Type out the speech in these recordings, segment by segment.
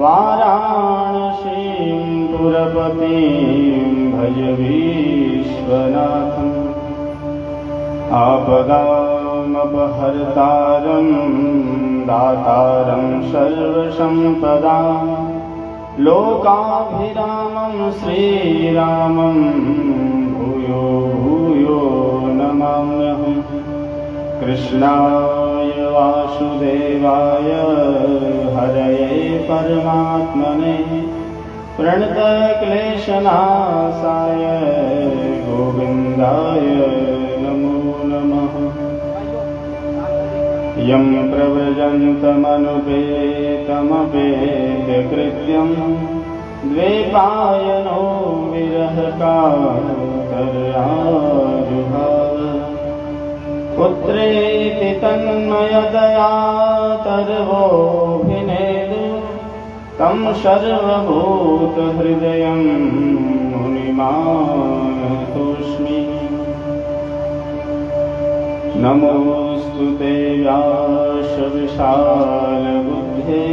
वाराणसीं पुरपतिं भज वीर विश्वनाथम् आपदामपहर्तारं दातारं सर्वसम्पदां लोकाभिरामं श्रीरामं भूयो भूयो नमाम्यहम्। कृष्णाय वासुदेवाय हरये परमात्मने प्रणतक्लेशनाशाय गोविन्दाय नमो नमः। यं प्रव्रजन्तमनुपेतमपेत्यकृत्यं द्वैपायनो विरहकातराजुहाव पुत्रेति तन्मयतया तर्वोऽभिनेदु तं सर्वभूतहृदयं मुनिमानतोऽस्मि। नमोऽस्तु ते व्यासविशालबुद्धे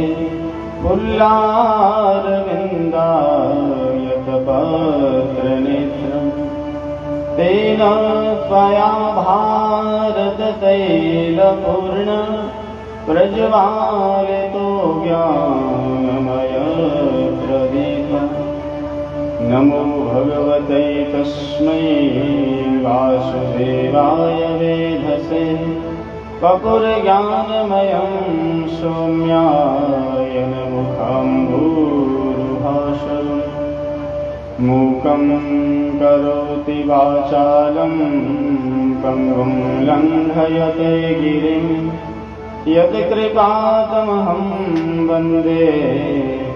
पुल्लारविन्दायतपत्रनेत्रं तेन त्वया भारततैलपूर्ण प्रज्वालितो ज्ञानमयप्रदीपः। नमो भगवते तस्मै वासुदेवाय वेधसे वपुर्ज्ञानमयं सौम्यायन मुखाम्बुरुभाषम्। मूकं करोति वाचालं पङ्गुं लङ्घयते गिरिं यत्कृपातमहं वन्दे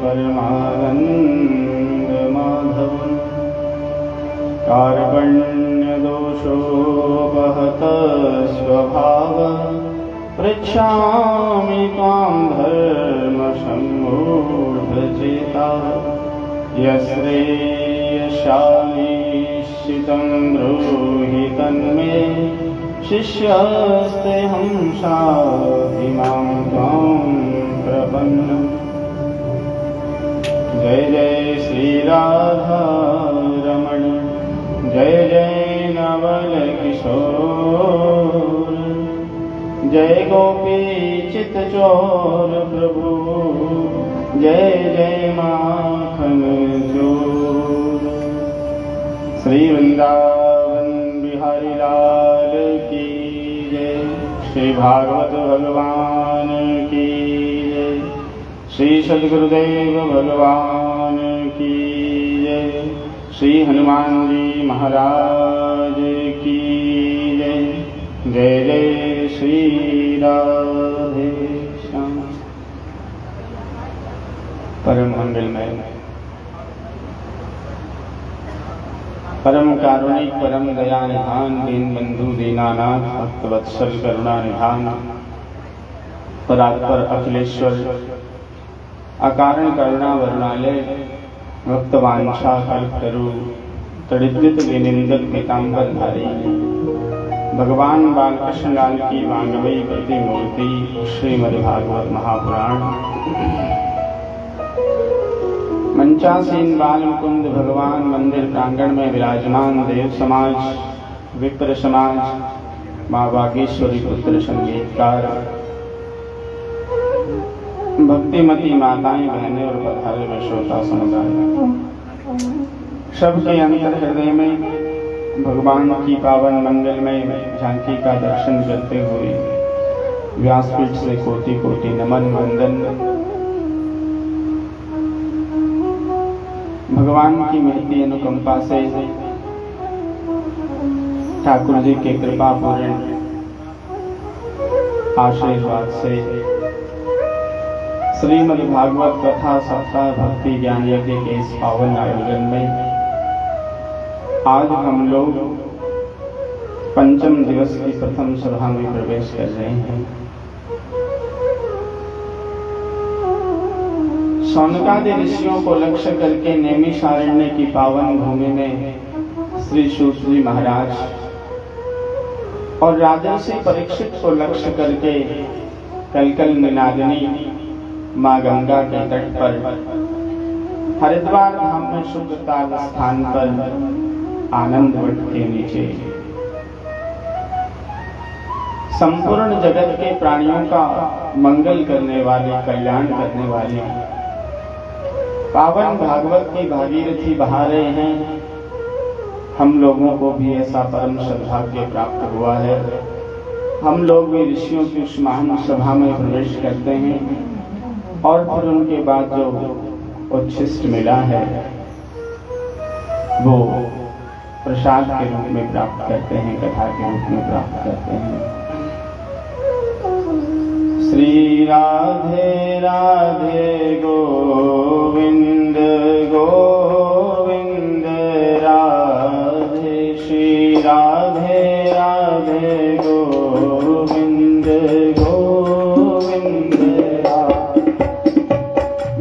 परमानन्दमाधवम्। कार्पण्यदोषोपहत स्वभावः पृच्छामि त्वां धर्मसम्मूढचेताः। यश्रेयशानिश्चितं ब्रूहि तन्मे शिष्यस्तेऽहं शाधिमां त्वां प्रपन्नम्। जय जय श्रीराधारमण जय जय नवल किशोर जय गोपी चित्तचोर प्रभु जय जय माखन चोर। श्री वृंदावन बिहारी लाल की जय। श्री भागवत भगवान की जय। श्री सद्गुरुदेव भगवान की जय। श्री हनुमान जी महाराज की जय। जय जय श्री राधे श्याम। परम मंगलमय परम कारुणिक परम दया निधान दीन बंधु दीनानाथ भक्तवत्सल करुणा निधान परात्पर अखिलेश्वर अकारण करुणा वरुणालय भक्तवांछा कल्पतरु तड़िद्युत विनिंदक पीतांबरधारी भगवान बालकृष्ण लाल की वांगमयी प्रतिमूर्ति श्रीमद्भागवत महापुराण। मंचासीन बाल मुकुंद भगवान मंदिर प्रांगण में विराजमान देव समाज विप्र समाज माँ बागेश्वरी पुत्र संगीतकार भक्तिमती माताएं बहनें और पधारे व श्रोता समुदाय सबके अंतर हृदय में भगवान की पावन मंगलमय झांकी का दर्शन करते हुए व्यासपीठ से कोटि कोटि नमन वंदन। भगवान की महती अनुकंपा से ठाकुर जी के कृपा पूर्ण आशीर्वाद से श्रीमद् भागवत कथा सप्ताह भक्ति ज्ञान यज्ञ के इस पावन आयोजन में आज हम लोग पंचम दिवस की प्रथम सभा में प्रवेश कर रहे हैं। शौनकादि ऋषियों को लक्ष्य करके नैमिषारण्य की पावन भूमि में श्री सूत जी महाराज और राजर्षि परीक्षित को लक्ष्य करके कलकल निनादिनी माँ गंगा के तट पर हरिद्वार धाम में शुद्ध ताल स्थान पर आनंद वट के नीचे संपूर्ण जगत के प्राणियों का मंगल करने वाली, कल्याण करने वाली पावन भागवत की भागीरथी बहा रहे हैं। हम लोगों को भी ऐसा परम सौभाग्य प्राप्त हुआ है। हम लोग भी ऋषियों की उस महान सभा में प्रवेश करते हैं और फिर उनके बाद जो उच्छिष्ट मिला है वो प्रसाद के रूप में प्राप्त करते हैं, कथा के रूप में प्राप्त करते हैं। श्री राधे राधे गोविंद गोविंद राधे, श्री राधे राधे गोविंद गोविंद राधे,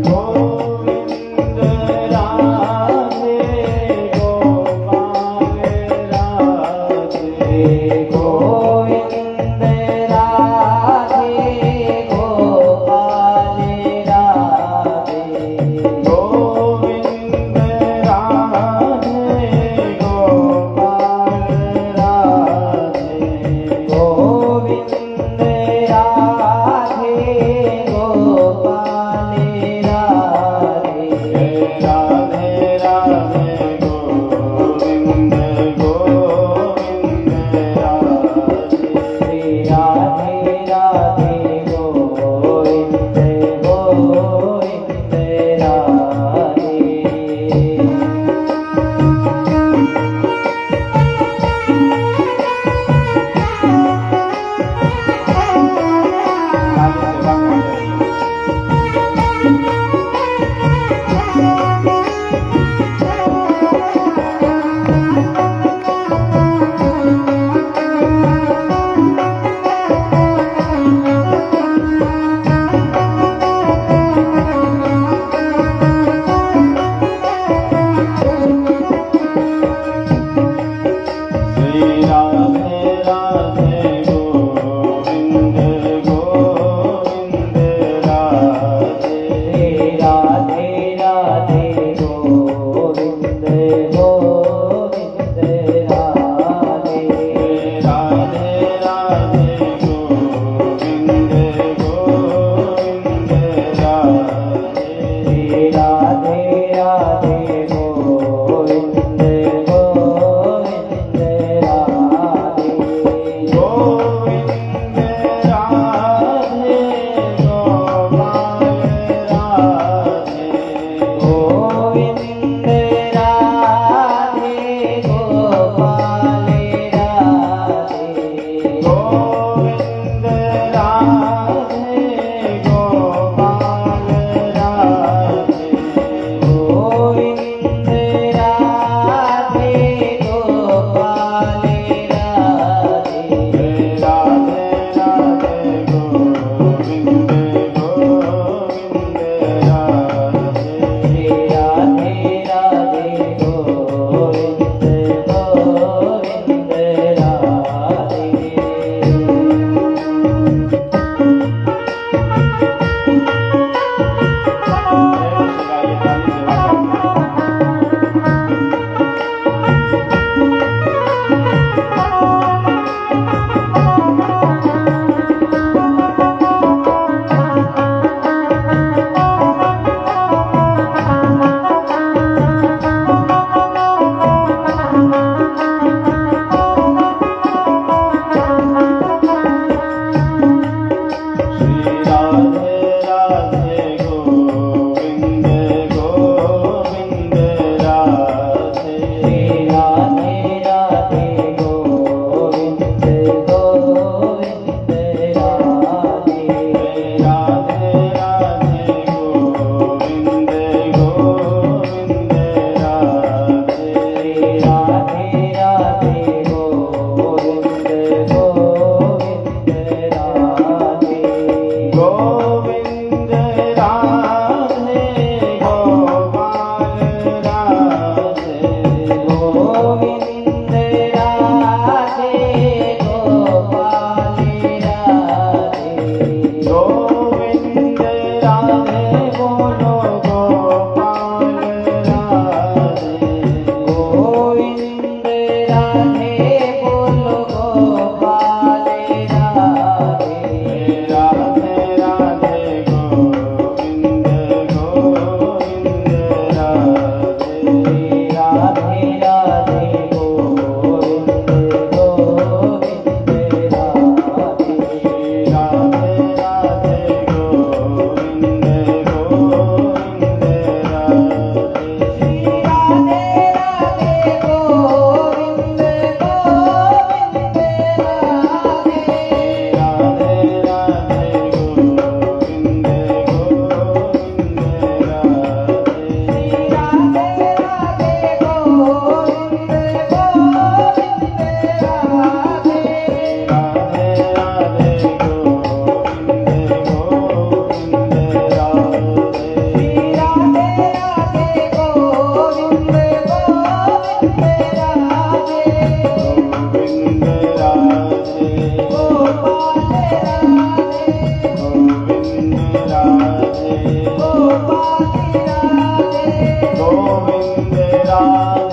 गोविंद राधे गोपाल राधे, गोविंद राधे गोपाल राधे,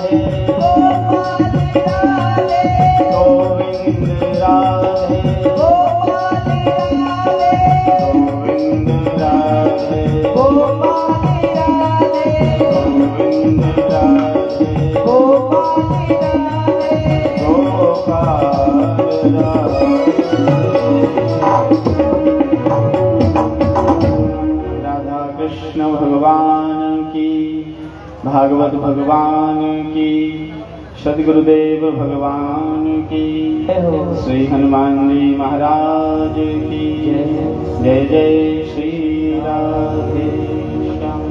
राधे गोविंद राधे गोविंद राधे गोविंद राधे गोपाल राधा कृष्ण भगवान की, भागवत भगवान की, सद्गुरुदेव भगवान की, श्री हनुमान जी महाराज की जय। जय श्री राधे श्याम।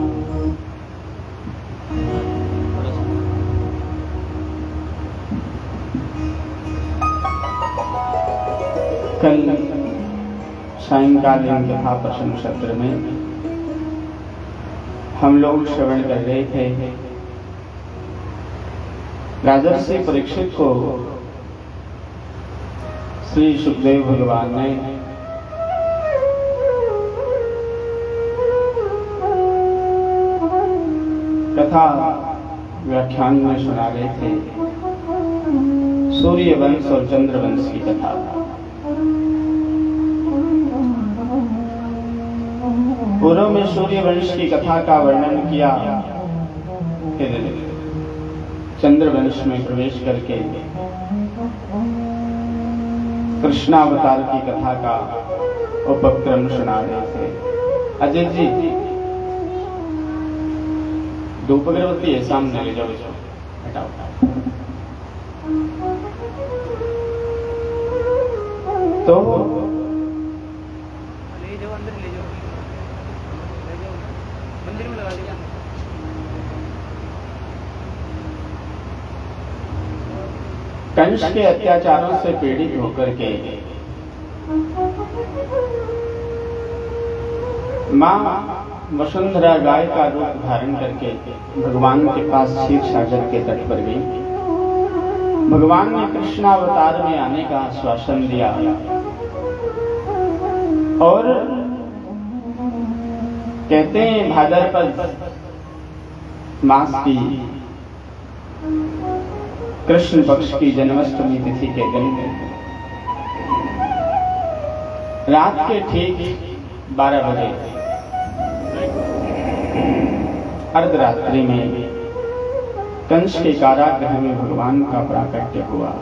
कल सायंकालीन कथा प्रसंग सत्र में हम लोग श्रवण कर रहे थे राजर्षि परीक्षित को श्री सुखदेव भगवान ने कथा व्याख्यान में सुना रहे थे। सूर्य वंश और चंद्र वंश की कथा। पूर्व में सूर्य वंश की कथा का वर्णन किया, फिर चंद्र वंश में प्रवेश करके कृष्णावतार की कथा का उपक्रम सुना रहे थे। अजय जी धूप अगरबत्ती है सामने ले जाओ, इसको हटाओ। तो ले जाओ, अंदर ले जाओ, मंदिर में लगा दिया। कंस के अत्याचारों से पीड़ित होकर के मां वसुंधरा गाय का रूप धारण करके भगवान के पास क्षीर सागर के तट पर गई। भगवान ने कृष्णावतार में आने का आश्वासन दिया और कहते हैं भाद्रपद मास की कृष्ण पक्ष की जन्माष्टमी तिथि के दिन रात के ठीक 12 बजे अर्धरात्रि में कंस के कारागृह में भगवान का प्राकट्य हुआ।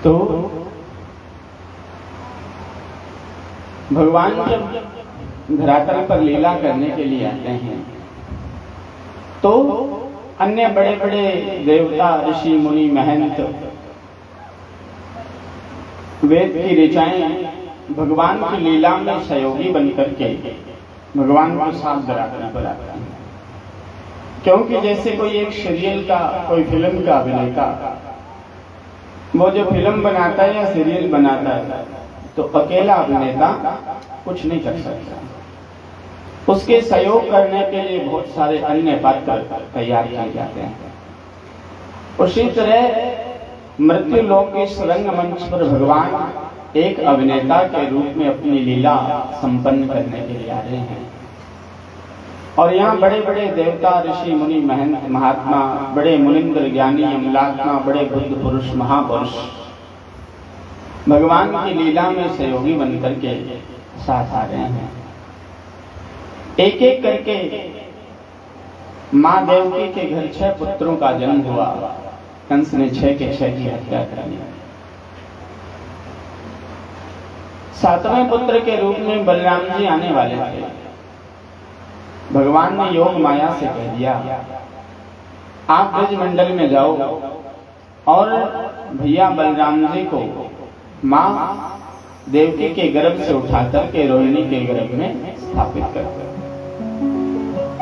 तो भगवान जब धरातल पर लीला करने के लिए आते हैं तो अन्य बड़े बड़े देवता, ऋषि, मुनि, महंत, वेद की ऋचाएं भगवान की लीला में सहयोगी बनकर के भगवान को साथ धरातल पर आते हैं। क्योंकि जैसे कोई एक सीरियल का, कोई फिल्म का अभिनेता, वो जो फिल्म बनाता है या सीरियल बनाता है तो अकेला अभिनेता कुछ नहीं कर सकता। उसके सहयोग करने के लिए बहुत सारे अन्य पात्र तैयार किए जाते हैं। उसी तरह मृत्यु लोक के इस रंगमंच पर भगवान एक अभिनेता के रूप में अपनी लीला संपन्न करने के लिए आ रहे हैं। और यहाँ बड़े बड़े देवता, ऋषि, मुनि, महंत, महात्मा, बड़े मुनिंद्र, ज्ञानी, अमलात्मा, बड़े बुद्ध पुरुष, महापुरुष भगवान की लीला में सहयोगी बनकर के साथ आ रहे हैं। एक एक करके मां देवकी के घर 6 पुत्रों का जन्म हुआ। कंस ने 6 के 6 की हत्या कर दी। 7वें पुत्र के रूप में बलराम जी आने वाले थे। भगवान ने योग माया से कह दिया, आप ब्रजमंडल में जाओ और भैया बलराम जी को मां देवकी के गर्भ से उठाकर के रोहिणी के गर्भ में स्थापित कर दो।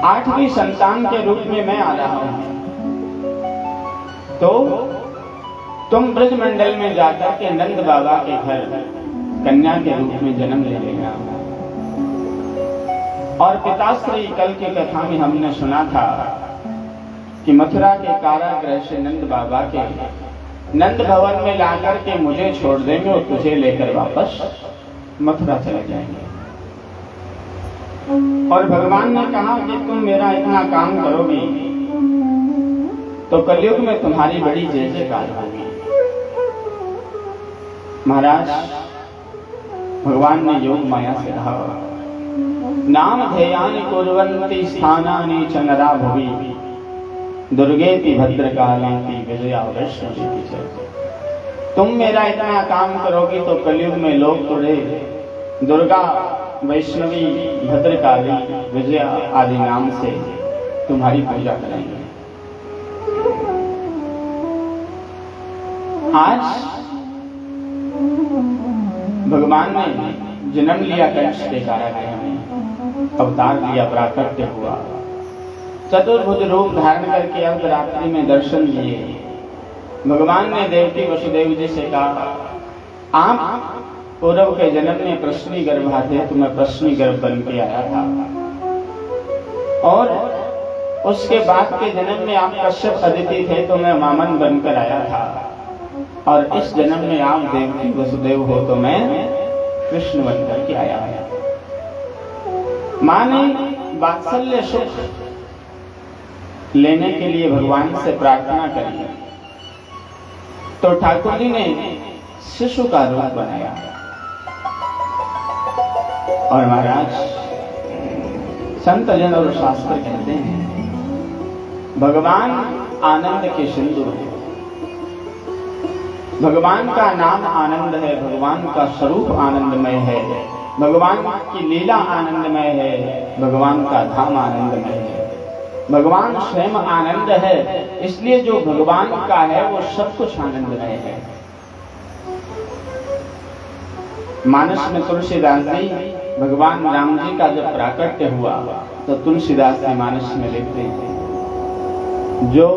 8वीं संतान के रूप में मैं आ रहा हूं, तो तुम ब्रजमंडल में जाकर के नंद बाबा के घर कन्या के रूप में जन्म ले लेना। और पिताश्री कल की कथा में हमने सुना था कि मथुरा के कारागृह से नंद बाबा के नंद भवन में लाकर के मुझे छोड़ देंगे और तुझे लेकर वापस मथुरा चले जाएंगे। और भगवान ने कहा कि तुम मेरा इतना काम करोगी तो कलयुग में तुम्हारी बड़ी जय जयकार होगी। महाराज भगवान ने योग माया से कहा, नाम ध्येयानि कुर्वन्ति स्थानानि च नरा भुवि दुर्गेति भद्रकालेति विजया वैष्णवी च। तुम मेरा इतना काम करोगी तो कलयुग में लोग तुझे दुर्गा, वैष्णवी, भद्रकाली, विजया आदि नाम से तुम्हारी पूजा करेंगे। आज भगवान ने जन्म लिया कंस के कारागृह में, अवतार लिया, प्राकट्य हुआ, चतुर्भुज रूप धारण करके अर्धरात्रि में दर्शन दिए। भगवान ने देवकी वसुदेव जी से कहा, आप पूर्व के जन्म में प्रश्नी गर्भा थे, तो मैं प्रश्नी गर्भ बन के आया था, और उसके बाद के जन्म में आप कश्यप अदिति थे तो मैं वामन बनकर आया था, और इस जन्म में आप देवकी वसुदेव हो तो मैं कृष्ण बनकर के आया है। मां ने वात्सल्य सुख लेने के लिए भगवान से प्रार्थना करी, तो ठाकुर जी ने शिशु का रूप बनाया। और महाराज संत जन और शास्त्र कहते हैं, भगवान आनंद के सिंधु है, भगवान का नाम आनंद है, भगवान का स्वरूप आनंदमय है, भगवान की लीला आनंदमय है, भगवान का धाम आनंदमय है, भगवान स्वयं आनंद है। इसलिए जो भगवान का है वो सब कुछ आनंदमय है। मानस में तुलसीदास जी भगवान राम जी का जब प्राकट्य हुआ तो तुलसीदास जी मानस में लिखते हैं, जो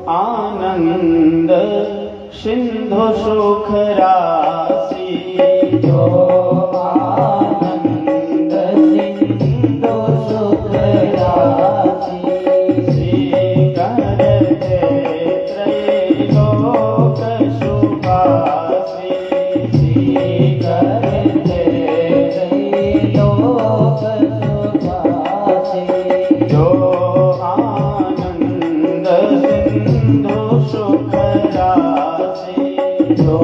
आनंद सिंधु सुख राशि, जो आनंद सिंधु सुख राशि, श्री करते त्रैलोक सुखासि, श्री करते त्रैलोक सुखासि, जो आनंद सिंधु सुख राशि, जो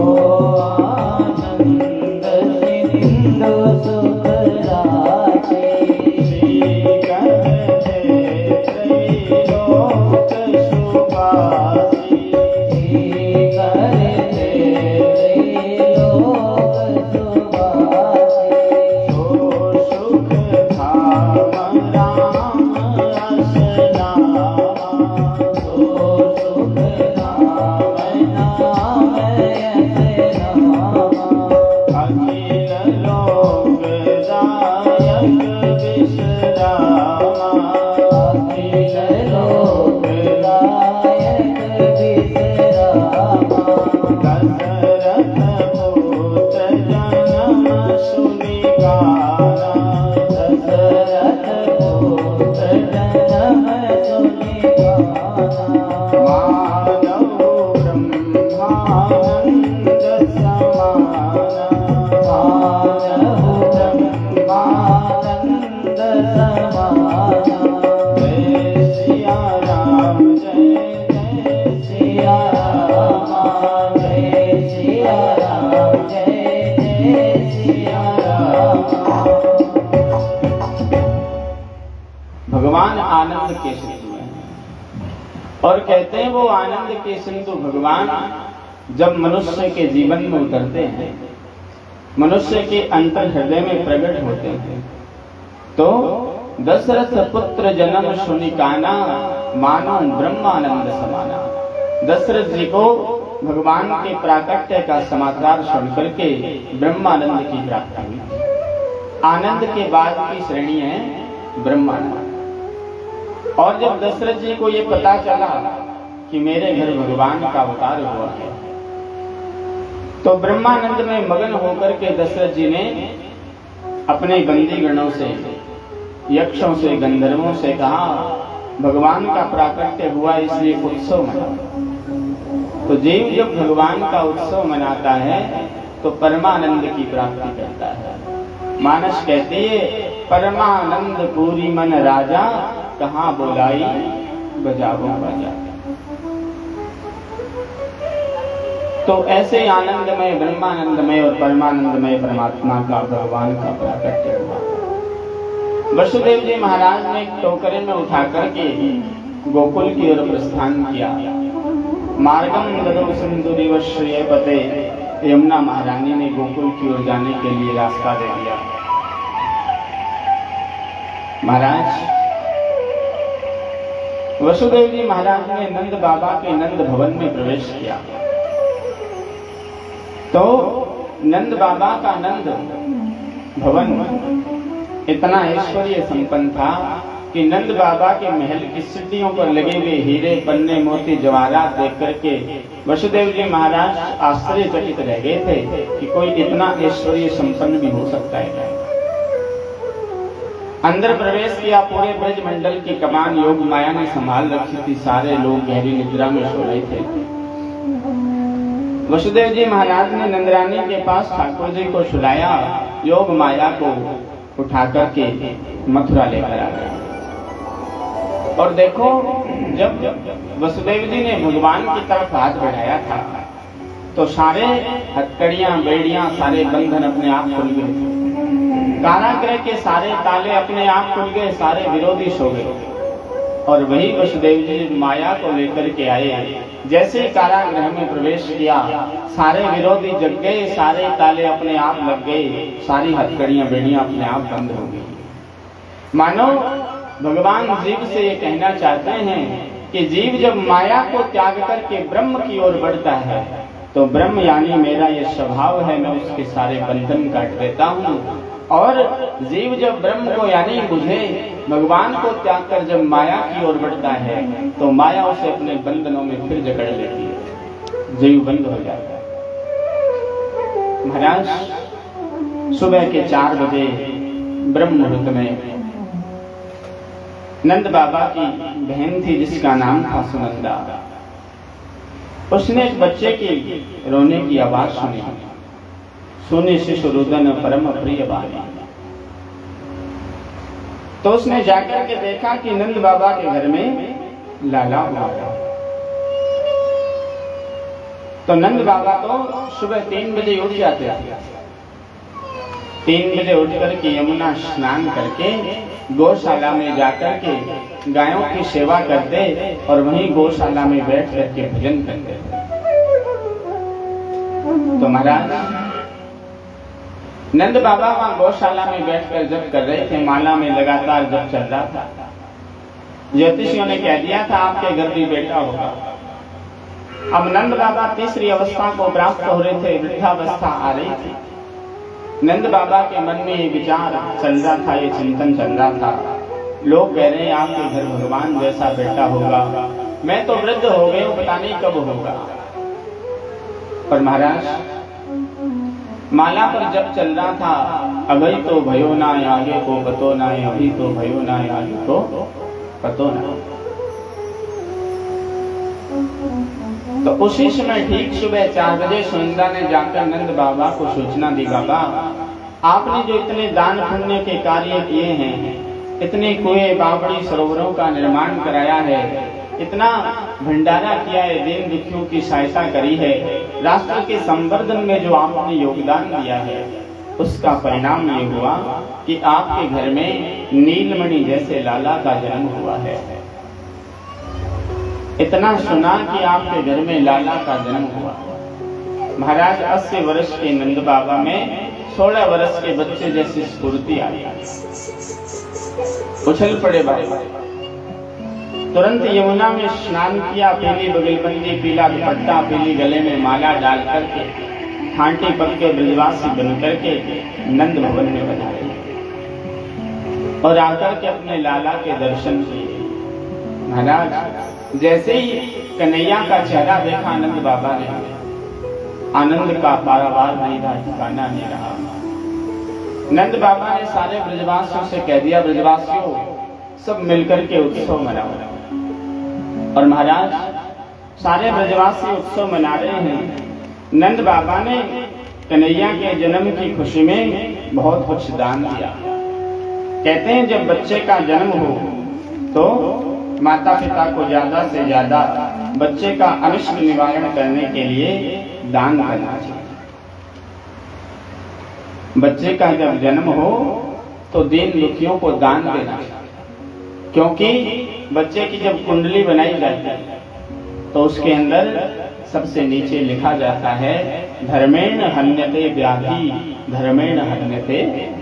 आनंद सिंधु सुख राशि, श्री करते त्रैलोक सुखासि, श्री करते त्रैलोक सुखासि, जो सुख धाम राम असनामा, जो सुख धाम नाम असनामा, अखिल लोक दायक विश्रामा, अखिल लोक दायक विश्रामा, दशरथ पुत्र जन्म सुनि गाना, दशरथ पुत्र जन्म सुनि गाना, मानव ब्रह्मानंद समाना, मानव ब्रह्मानंद समाना, जय सिया राम, जय जय सिया राम, जय सिया राम, जय जय सिया राम। भगवान आनंद के सिंधु हैं, और कहते हैं वो आनंद के सिंधु भगवान जब मनुष्य के जीवन में उतरते हैं, मनुष्य के अंतर हृदय में प्रकट होते हैं, तो दशरथ पुत्र जन्म सुनि काना, मानो ब्रह्मानंद समाना। दशरथ जी को भगवान के प्राकट्य का समाचार सुन करके ब्रह्मानंद की प्राप्ति हुई। आनंद के बाद की श्रेणी है ब्रह्मानंद। और जब दशरथ जी को ये पता चला कि मेरे घर भगवान का अवतार हुआ है, तो ब्रह्मानंद में मगन होकर के दशरथ जी ने अपने बंदीगणों से, यक्षों से, गंधर्वों से कहा भगवान का प्राकट्य हुआ इसलिए उत्सव मनाओ। तो जीव जब भगवान का उत्सव मनाता है तो परमानंद की प्राप्ति करता है। मानस कहती है परमानंद पूरी मन राजा, कहाँ बोलाई बजावो बाजा। तो ऐसे आनंदमय, ब्रह्मानंदमय और परमानंदमय परमात्मा का, भगवान का प्राकट्य हुआ। वसुदेव जी महाराज ने एक टोकरे में उठा करके गोकुल की ओर प्रस्थान किया। मार्गम ददौ सिंधुरिव श्रेय पते, यमुना महारानी ने गोकुल की ओर जाने के लिए रास्ता दे दिया। महाराज वसुदेव जी महाराज ने नंद बाबा के नंद भवन में प्रवेश किया। तो नंद बाबा का नंद भवन इतना ऐश्वर्य संपन्न था कि नंद बाबा के महल की सीढ़ियों पर लगे हुए हीरे, पन्ने, मोती, जवाहरात देख करके वसुदेव जी महाराज आश्चर्यचकित रह गए थे कि कोई इतना ऐश्वर्य संपन्न भी हो सकता है। अंदर प्रवेश किया। पूरे ब्रज मंडल की कमान योग माया ने संभाल रखी थी। सारे लोग गहरी निद्रा में सो रहे थे। वसुदेव जी महाराज ने नंदरानी के पास ठाकुर जी को सुलाया, योग माया को उठा करके मथुरा लेकर आ गए। और देखो, जब वसुदेव जी ने भगवान की तरफ हाथ बढ़ाया था तो सारे हथकड़ियां, बेड़ियां, सारे बंधन अपने आप खुल गए। कारागृह के सारे ताले अपने आप खुल गए, सारे विरोधी सो गए। और वही वसुदेव जी माया को लेकर के आए। जैसे ही कारागृह में प्रवेश किया, सारे विरोधी जग गए, सारे ताले अपने आप लग गए, सारी हथकड़ियां, बेड़ियां अपने आप बंद हो गई। मानो भगवान जीव से ये कहना चाहते हैं कि जीव जब माया को त्याग करके ब्रह्म की ओर बढ़ता है तो ब्रह्म यानी मेरा ये स्वभाव है, मैं उसके सारे बंधन काट देता हूँ। और जीव जब ब्रह्म को यानी मुझे, भगवान को त्याग कर जब माया की ओर बढ़ता है तो माया उसे अपने बंधनों में फिर जकड़ लेती है, जीव बंद हो जाता है। महाराज सुबह के 4 बजे ब्रह्म मुहूर्त में नंद बाबा की बहन थी जिसका नाम था सुनंदा। उसने एक बच्चे की रोने की आवाज सुनी। सुने शिशु रुदन परम प्रिय बानी। तो उसने जाकर के देखा कि नंद बाबा के घर में लाला हुआ था। तो नंद बाबा तो सुबह 3 बजे उठ जाते थे। 3 बजे उठ करके यमुना स्नान करके गौशाला में जाकर के गायों की सेवा करते और वहीं गौशाला में बैठ करके भजन करते थे। तो महाराज नंद बाबा वहां गौशाला में बैठकर जप कर रहे थे। माला में लगातार जप चल रहा था। ज्योतिषियों ने कह दिया था आपके घर भी बेटा होगा। अब नंद बाबा तीसरी अवस्था को प्राप्त हो रहे थे, वृद्धावस्था आ रही थी। नंद बाबा के मन में ये विचार चल रहा था, ये चिंतन चल रहा था। लोग कह रहे हैं आपके घर भगवान जैसा बेटा होगा, मैं तो वृद्ध हो गए हूं, पता नहीं कब होगा। और महाराज माला पर जब चल रहा था, अभी तो भयो ना आगे को पतो ना, अभी तो भयो ना आगे को पतो ना। तो उसी समय ठीक सुबह 4 बजे सुनंदा ने जाकर नंद बाबा को सूचना दी, बाबा आपने जो इतने दान पुण्य के कार्य किए हैं, इतने कुएं, बावड़ी, सरोवरों का निर्माण कराया है, इतना भंडारा किया है, दीन दुखियों की सहायता करी है, राष्ट्र के संवर्धन में जो आपने योगदान दिया है, उसका परिणाम ये हुआ कि आपके घर में नीलमणि जैसे लाला का जन्म हुआ है। इतना सुना कि आपके घर में लाला का जन्म हुआ। महाराज 80 वर्ष के नंद बाबा में 16 वर्ष के बच्चे जैसी स्फूर्ति आई। उछल पड़े बाबा, तुरंत यमुना में स्नान किया, पीली बगलबंदी, पीला दुपट्टा, पीली गले में माला डाल करके ठांटी पक के ब्रजवासी बन करके नंद भवन में पधारे और आकर के अपने लाला के दर्शन किए। महाराज जैसे ही कन्हैया का चेहरा देखा आनंद बाबा ने, आनंद का पारावार नहीं रहा, ठिकाना नहीं रहा। नंद बाबा ने सारे ब्रजवासियों से कह दिया, ब्रजवासियों सब मिलकर के उत्सव मनाओ। और महाराज सारे ब्रजवासी उत्सव मना रहे हैं। नंद बाबा ने कन्हैया के जन्म की खुशी में बहुत कुछ दान दिया। कहते हैं जब बच्चे का जन्म हो तो माता पिता को ज्यादा से ज्यादा बच्चे का अनिष्ट निवारण करने के लिए दान करना चाहिए। बच्चे का जब जन्म हो तो दीन दुखियों को दान देना चाहिए, क्योंकि बच्चे की जब कुंडली बनाई जाती है तो उसके अंदर सबसे नीचे लिखा जाता है धर्मेण हन्यते व्याधि धर्मेण हन्यते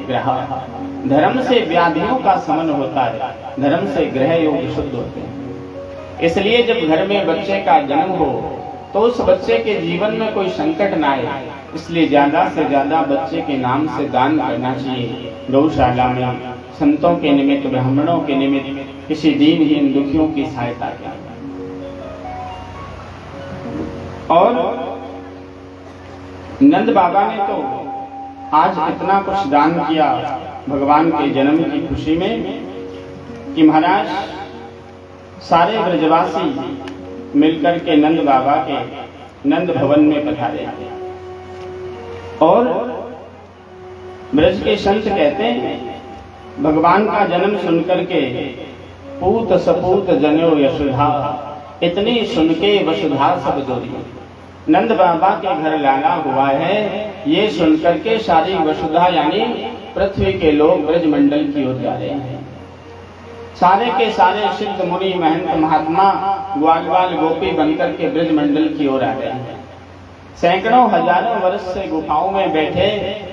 ग्रह। धर्म से व्याधियों का शमन होता है, धर्म से ग्रह योग शुद्ध होते हैं। इसलिए जब घर में बच्चे का जन्म हो तो उस बच्चे के जीवन में कोई संकट ना आए, इसलिए ज्यादा से ज्यादा बच्चे के नाम से दान करना चाहिए। गौशाला में संतों के निमित्त, ब्राह्मणों के निमित्त, किसी दीनहीन दुखियों की सहायता करें। और नंद बाबा ने तो आज इतना कुछ दान किया भगवान के जन्म की खुशी में कि महाराज सारे ब्रजवासी मिलकर के नंद बाबा के नंद भवन में पधारे। और ब्रज के संत कहते हैं भगवान का जन्म सुनकर के पूत सपूत जनो यशोधा, इतनी सुन के वसुधा सब दोरी। नंद बाबा के घर लाला हुआ है, ये सुनकर के सारी वसुधा यानी पृथ्वी के लोग ब्रजमंडल की ओर जा रहे हैं। सारे के सारे सिद्ध मुनि महंत महात्मा ग्वाल ग्वाल गोपी बनकर के ब्रजमंडल की ओर आ रहे हैं। सैकड़ों हजारों वर्ष से गुफाओं में बैठे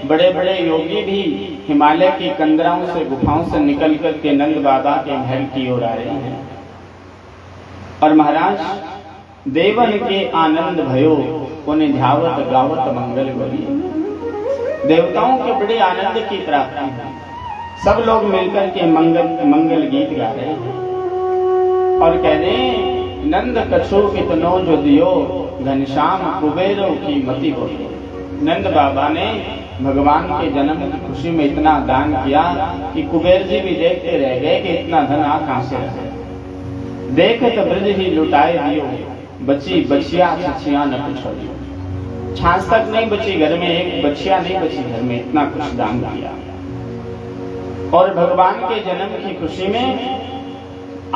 बड़े बड़े योगी भी हिमालय की कंदराओं से गुफाओं से निकल कर के नंद बाबा के महल की ओर आ रहे हैं। और महाराज देवन के आनंद भयो उन्हें ध्यावत गावत मंगल गौरी। देवताओं के बड़े आनंद की प्राप्ति है। सब लोग मिलकर के मंगल गीत गा रहे हैं और कह रहे हैं नंद कछु इतनो जो दियो घनश्याम कुबेरों की मति हो। नंद बाबा ने भगवान के जन्म की खुशी में इतना दान किया कि कुबेर जी भी देखते रह गए कि इतना धन आ कहां से रहे। देखत ब्रज ही लुटाए दियो बची बचिया सचिया न कुछ। छाछ तक नहीं बची घर में, एक बचिया नहीं बची घर में, इतना कुछ दान किया। और भगवान के जन्म की खुशी में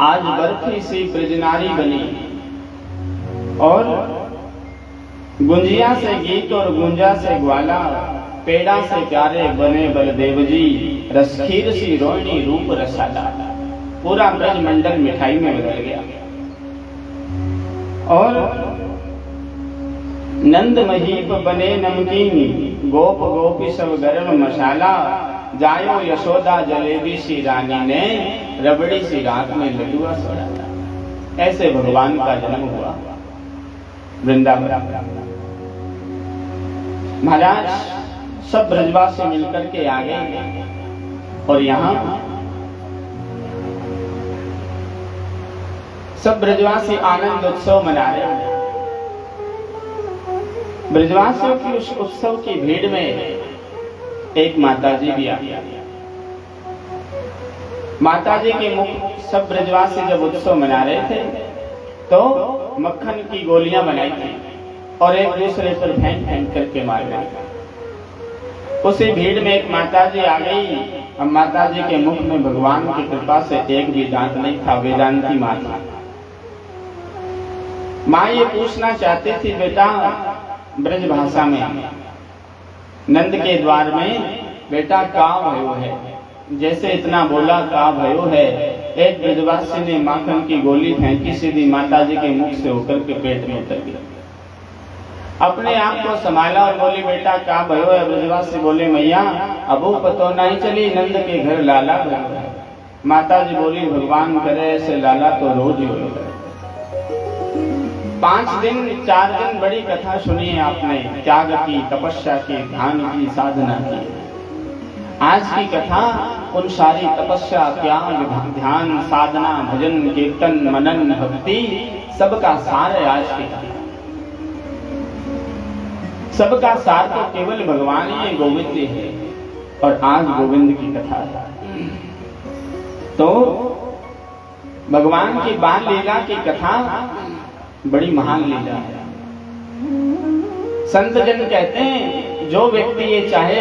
आज बर्फी सी ब्रजनारी बनी और गुंजिया से गीत और गुंजा से ग्वाला, पेड़ा से प्यारे बने बलदेव जी, रसखीर सी रोहिणी रूप रसाला। पूरा ब्रजमंडल मिठाई में बदल गया। और नंद महीप बने नमकीन, गोप गोपी सब गरम मसाला, जायो यशोदा जलेबी सी रानी ने, रबड़ी सी रात में लड्डुआ सोड़ा। ऐसे भगवान का जन्म हुआ वृंदावन। महाराज सब ब्रजवासी मिलकर के आ गए और यहाँ सब ब्रजवासी आनंद उत्सव मना रहे हैं। ब्रजवासियों की उस उत्सव की भीड़ में एक माताजी भी आ गया। माताजी के मुख सब ब्रजवासी जब उत्सव मना रहे थे तो मक्खन की गोलियां बनाई थी और एक दूसरे पर फेंक फेंक करके मार रहे थे। उसी भीड़ में एक माताजी आ गई। अब माताजी के मुख में भगवान की कृपा से एक भी दांत नहीं था। वेदांती माता माँ ये पूछना चाहती थी, बेटा ब्रज भाषा में नंद के द्वार में बेटा का भयो है, जैसे इतना बोला का भयो है। एक ब्रजवासी ने माखन की गोली फेंकी, सीधी माताजी के मुख से होकर के पेट में उतर गई। अपने आप को संभाला और बोली बेटा का भयो है। ब्रजवासी बोले मैया अबू पतो नहीं चली, नंद के घर लाला भयो है। माताजी बोली भगवान करे ऐसे लाला तो रोज ही हो। 5 दिन 4 दिन बड़ी कथा सुनी है आपने, त्याग की, तपस्या की, ध्यान की, साधना की। आज की कथा उन सारी तपस्या, त्याग, ध्यान, साधना, भजन, कीर्तन, मनन, भक्ति सबका सार है। आज की कथा सबका सार तो केवल भगवान ही गोविंद है। और आज गोविंद की कथा है तो भगवान की बाल लीला की कथा बड़ी महान लीला है। संत जन कहते हैं जो व्यक्ति ये चाहे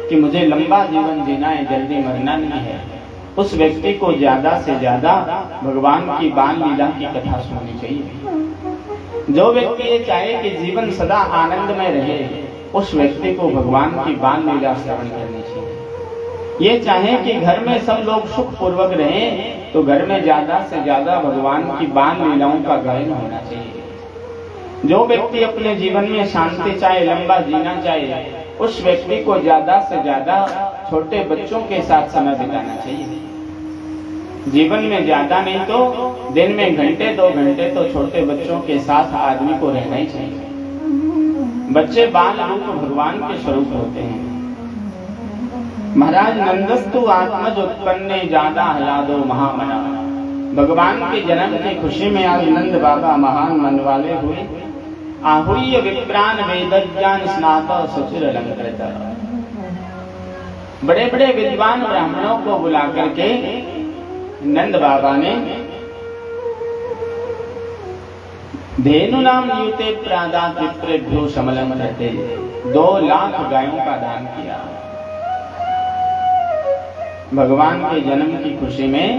कि मुझे लंबा जीवन जीना है, जल्दी मरना नहीं है, उस व्यक्ति को ज्यादा से ज्यादा भगवान की बाल लीला की कथा सुननी चाहिए। जो व्यक्ति ये चाहे कि जीवन सदा आनंद में रहे, उस व्यक्ति को भगवान की बाल लीला श्रवण करनी चाहिए। ये चाहे कि घर में सब लोग सुख पूर्वक रहें, तो घर में ज्यादा से ज्यादा भगवान की बाल लीलाओं का गायन होना चाहिए। जो व्यक्ति अपने जीवन में शांति चाहे, लंबा जीना चाहे, उस व्यक्ति को ज्यादा से ज्यादा छोटे बच्चों के साथ समय बिताना चाहिए। जीवन में ज्यादा नहीं तो दिन में घंटे 2 घंटे तो छोटे बच्चों के साथ आदमी को रहना ही चाहिए। बच्चे बाल रूप भगवान के स्वरूप होते हैं। महाराज नंदस्तु आत्मज उत्पन्ने ज्यादा हलादो महामना। भगवान के जन्म की खुशी में आज नंद बाबा महान मन वाले हुए। आहुय विप्रान वेदज्ञान स्नाता सुचिर अलंकृत। बड़े बड़े विद्वान ब्राह्मणों को बुला करके नंद बाबा ने धेनु नाम युते प्रादात विप्रेभ्यो समलम रहते 2 लाख गायों का दान किया। भगवान के जन्म की खुशी में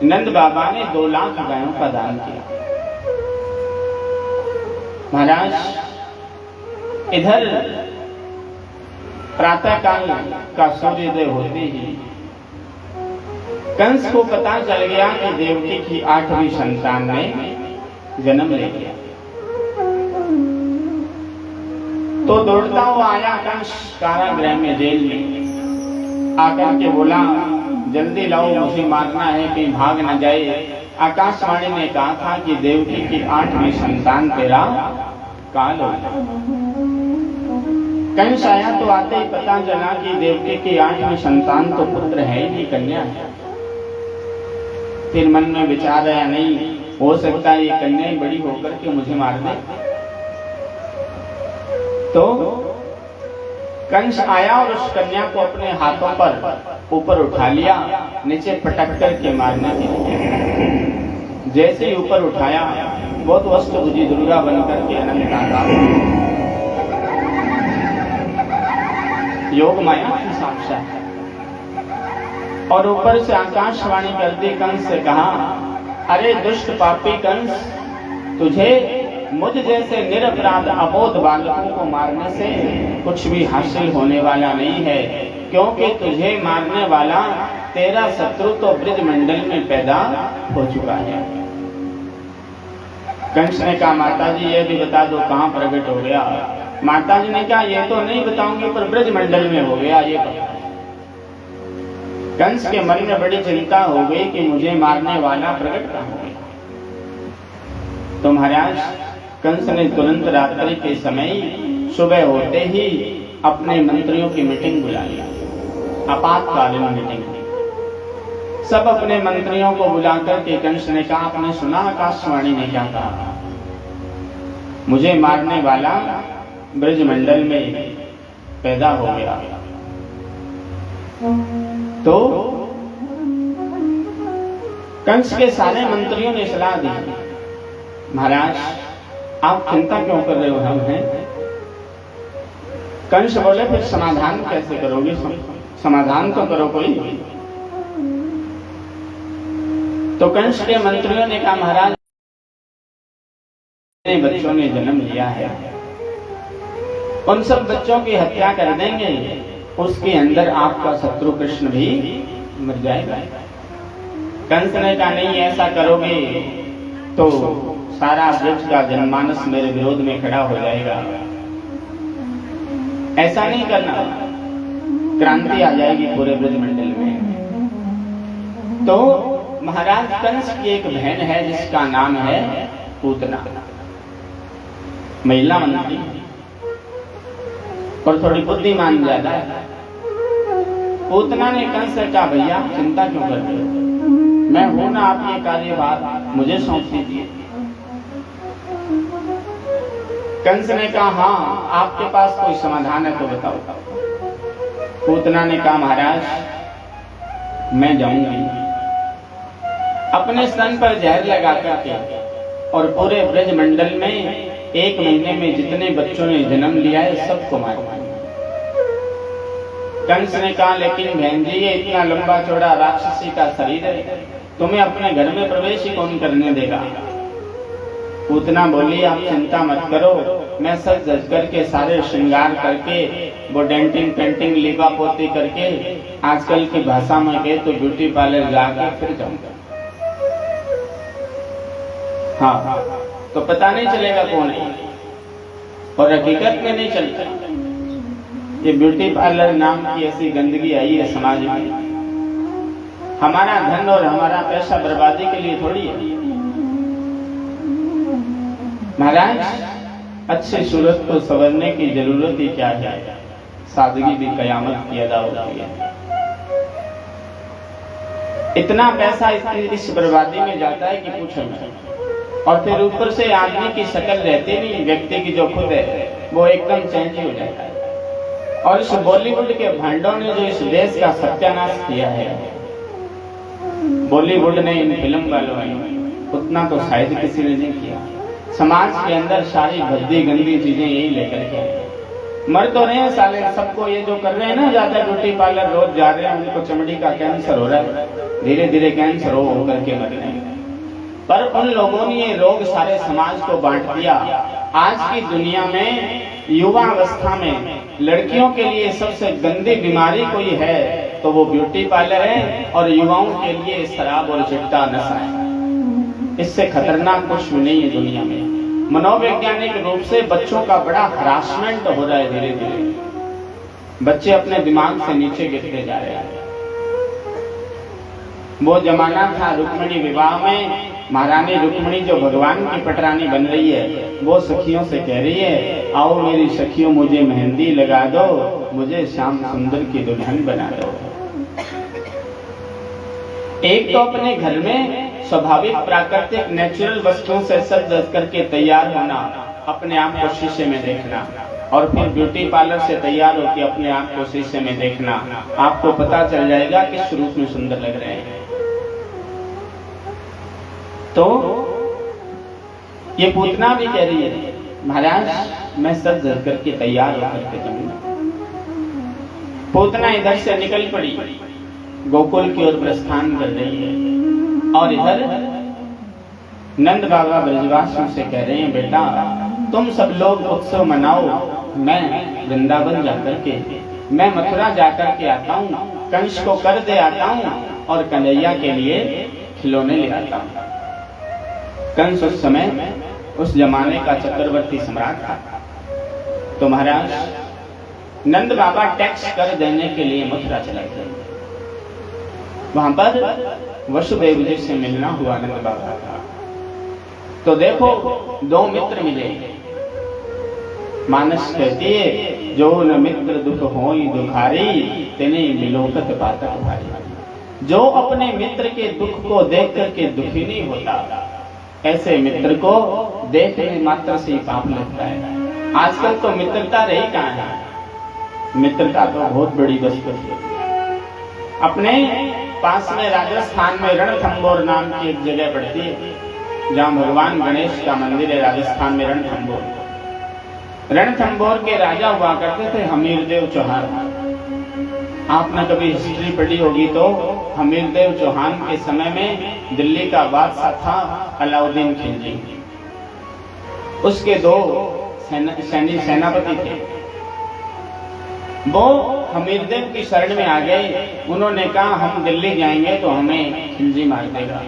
नंद बाबा ने 2 लाख गायों का दान किया। महाराज इधर प्रातः काल का सूर्योदय होते ही कंस को पता चल गया कि देवकी की 8वीं संतान ने जन्म ले लिया। तो दौड़ता हुआ आया कंस कारागृह में, जेल में आकर के बोला जल्दी लाओ, मुझे मारना है, कहीं भाग न जाए। आकाशवाणी ने कहा था कि देवकी की 8वीं संतान तेरा काल हो। कंस आया तो आते ही पता चला कि देवकी की 8वीं संतान तो पुत्र है ही, कन्या है। फिर मन में विचार आया, नहीं हो सकता ये कन्या ही बड़ी होकर के मुझे मार दे। तो कंस आया और उस कन्या को अपने हाथों पर ऊपर उठा लिया, नीचे पटक करके मारने के लिए। जैसे ही ऊपर उठाया, बहुत वस्तु भुजी दुर्गा बनकर के अनंत आकाश योग माया की साक्षात। और ऊपर से आकाशवाणी कर दी, कंस से कहा, अरे दुष्ट पापी कंस, तुझे मुझ जैसे निरपराध अबोध बालकों को मारने से कुछ भी हासिल होने वाला नहीं है, क्योंकि तुझे मारने वाला तेरा शत्रु तो ब्रजमंडल में पैदा हो चुका है। कंस ने कहा, माता जी ये भी बता दो कहाँ प्रकट हो गया। माता जी ने कहा, ये तो नहीं बताऊंगी, पर ब्रजमंडल में हो गया ये बता। कंस के मन में बड़ी चिंता हो गई कि मुझे मारने वाला प्रकट कहाँ हो गया। तो महाराज कंस ने तुरंत रात्रि के समय सुबह होते ही अपने मंत्रियों की मीटिंग बुला लिया, आपातकालीन मीटिंग। सब अपने मंत्रियों को बुलाकर के कंस ने कहा, आपने सुना आकाशवाणी ने क्या कहा? मुझे मारने वाला ब्रजमंडल में पैदा हो गया। तो कंस के सारे मंत्रियों ने सलाह दी, महाराज आप चिंता क्यों कर रहे हो, हम हैं। कंस बोले, फिर समाधान कैसे करोगे? समाधान तो करो कोई। तो कंस के मंत्रियों ने कहा, महाराज बच्चों ने जन्म लिया है, उन सब बच्चों की हत्या कर देंगे, उसके अंदर आपका शत्रु कृष्ण भी मर जाएगा। कंस ने कहा, नहीं ऐसा करोगे तो सारा ब्रज का जनमानस मेरे विरोध में खड़ा हो जाएगा, ऐसा नहीं करना, क्रांति आ जाएगी पूरे ब्रजमंडल में। तो महाराज कंस की एक बहन है जिसका नाम है पूतना, महिला मंत्री और थोड़ी बुद्धिमान ज्यादा है। पूतना ने कंस से कहा, भैया चिंता क्यों करते हो, मैं हूं ना, आप ये कार्यभार मुझे सौंप दीजिए। कंस ने कहा, हाँ आपके पास कोई समाधान है तो बताओ। पूतना ने कहा, महाराज मैं जाऊंगी, अपने स्तन पर जहर लगा करके और पूरे ब्रज मंडल में 1 महीने में जितने बच्चों ने जन्म लिया है सबको मार दूंगी। कंस ने कहा, लेकिन बहन जी ये इतना लंबा चौड़ा राक्षसी का शरीर है, तुम्हें अपने घर में प्रवेश ही कौन करने देगा। पूतना बोली, आप चिंता मत करो, मैं सज धज करके सारे श्रृंगार करके वो डेंटिंग पेंटिंग लिपा पोती करके आजकल की भाषा में कहे तो ब्यूटी पार्लर जाके फिर जाऊंगा। हाँ तो पता नहीं चलेगा कौन है और हकीकत में नहीं चलता। ये ब्यूटी पार्लर नाम की ऐसी गंदगी आई है समाज में, हमारा धन और हमारा पैसा बर्बादी के लिए थोड़ी है। महाराज अच्छी सूरत को संवरने की जरूरत ही क्या है, सादगी भी कयामत की अदा होती है। इतना पैसा इस बर्बादी में जाता है कि पूछो मत, और फिर ऊपर से आदमी की शक्ल रहती नहीं, व्यक्ति की जो खुद है वो एकदम चेंज हो जाता है। और इस बॉलीवुड के भांडों ने जो इस देश का सत्यानाश किया है, बॉलीवुड ने, इन फिल्म वालों ने, उतना तो शायद किसी ने नहीं किया। समाज के अंदर सारी भद्दी गंदी चीजें यही लेकर के मर तो रहे हैं साले सबको। ये जो कर रहे हैं ना, ज्यादा ब्यूटी पार्लर रोज जा रहे हैं, उनको चमड़ी का कैंसर हो रहा है, धीरे धीरे कैंसर हो करके मर रहे हैं। पर उन लोगों ने ये रोग सारे समाज को बांट दिया। आज की दुनिया में युवा अवस्था में लड़कियों के लिए सबसे गंदी बीमारी कोई है तो वो ब्यूटी पार्लर है, और युवाओं के लिए शराब और चिट्टा नशा है। इससे खतरनाक कुछ भी नहीं है दुनिया में। मनोवैज्ञानिक रूप से बच्चों का बड़ा हरासमेंट हो रहा है, धीरे धीरे बच्चे अपने दिमाग से नीचे गिरते जा रहे हैं। वो जमाना था रुक्मिणी विवाह में, महारानी रुक्मिणी जो भगवान की पटरानी बन रही है, वो सखियों से कह रही है, आओ मेरी सखियों मुझे मेहंदी लगा दो, मुझे श्याम सुंदर की दुल्हन बना दो। एक तो अपने घर में स्वाभाविक प्राकृतिक नेचुरल वस्तुओं से सज धज करके तैयार होना, अपने आप को शीशे में देखना, और फिर ब्यूटी पार्लर से तैयार होकर अपने आप को शीशे में देखना, आपको पता चल जाएगा किस रूप में सुंदर लग रहे हैं। तो ये पूतना भी कह रही है, महाराज मैं सज धज करके तैयार होकर के जाऊंगा। पूतना इधर से निकल पड़ी, गोकुल की ओर प्रस्थान कर रही है, और इधर नंद बाबा ब्रजवासियों से कह रहे हैं, बेटा तुम सब लोग उत्सव मनाओ, मैं वृंदावन जाकर के, मैं मथुरा जाकर के आता हूँ, कंस को कर दे आता हूँ और कन्हैया के लिए खिलौने ले आता हूँ। कंस उस समय उस जमाने का चक्रवर्ती सम्राट था। तो महाराज नंद बाबा टैक्स कर देने के लिए मथुरा चले गए। वहां पर वसुदेव जी से मिलना हुआ नंद बाबा का। तो देखो 2 मित्र मिले। मानस कहती है, जो न मित्र दुख होई दुखारी, तेने मिलोकत पातक भारी। जो अपने मित्र के दुख को देख करके दुखी नहीं होता, ऐसे मित्र को देखने मात्र से ही पाप लगता है। आजकल तो मित्रता रही कहाँ है, मित्रता तो बहुत बड़ी वस्तु है। अपने पास में राजस्थान में रणथंबोर नाम की एक जगह पड़ती है, जहाँ भगवान गणेश का मंदिर है। राजस्थान में रणथंबोर के राजा हुआ करते थे हमीरदेव चौहान। आपने कभी हिस्ट्री पढ़ी होगी तो हमीरदेव चौहान के समय में दिल्ली का बादशाह था अलाउद्दीन खिलजी। उसके 2 सेनापति थे। वो हमीरदेव की शरण में आ गए। उन्होंने कहा हम दिल्ली जाएंगे तो हमें खिलजी मार देगा।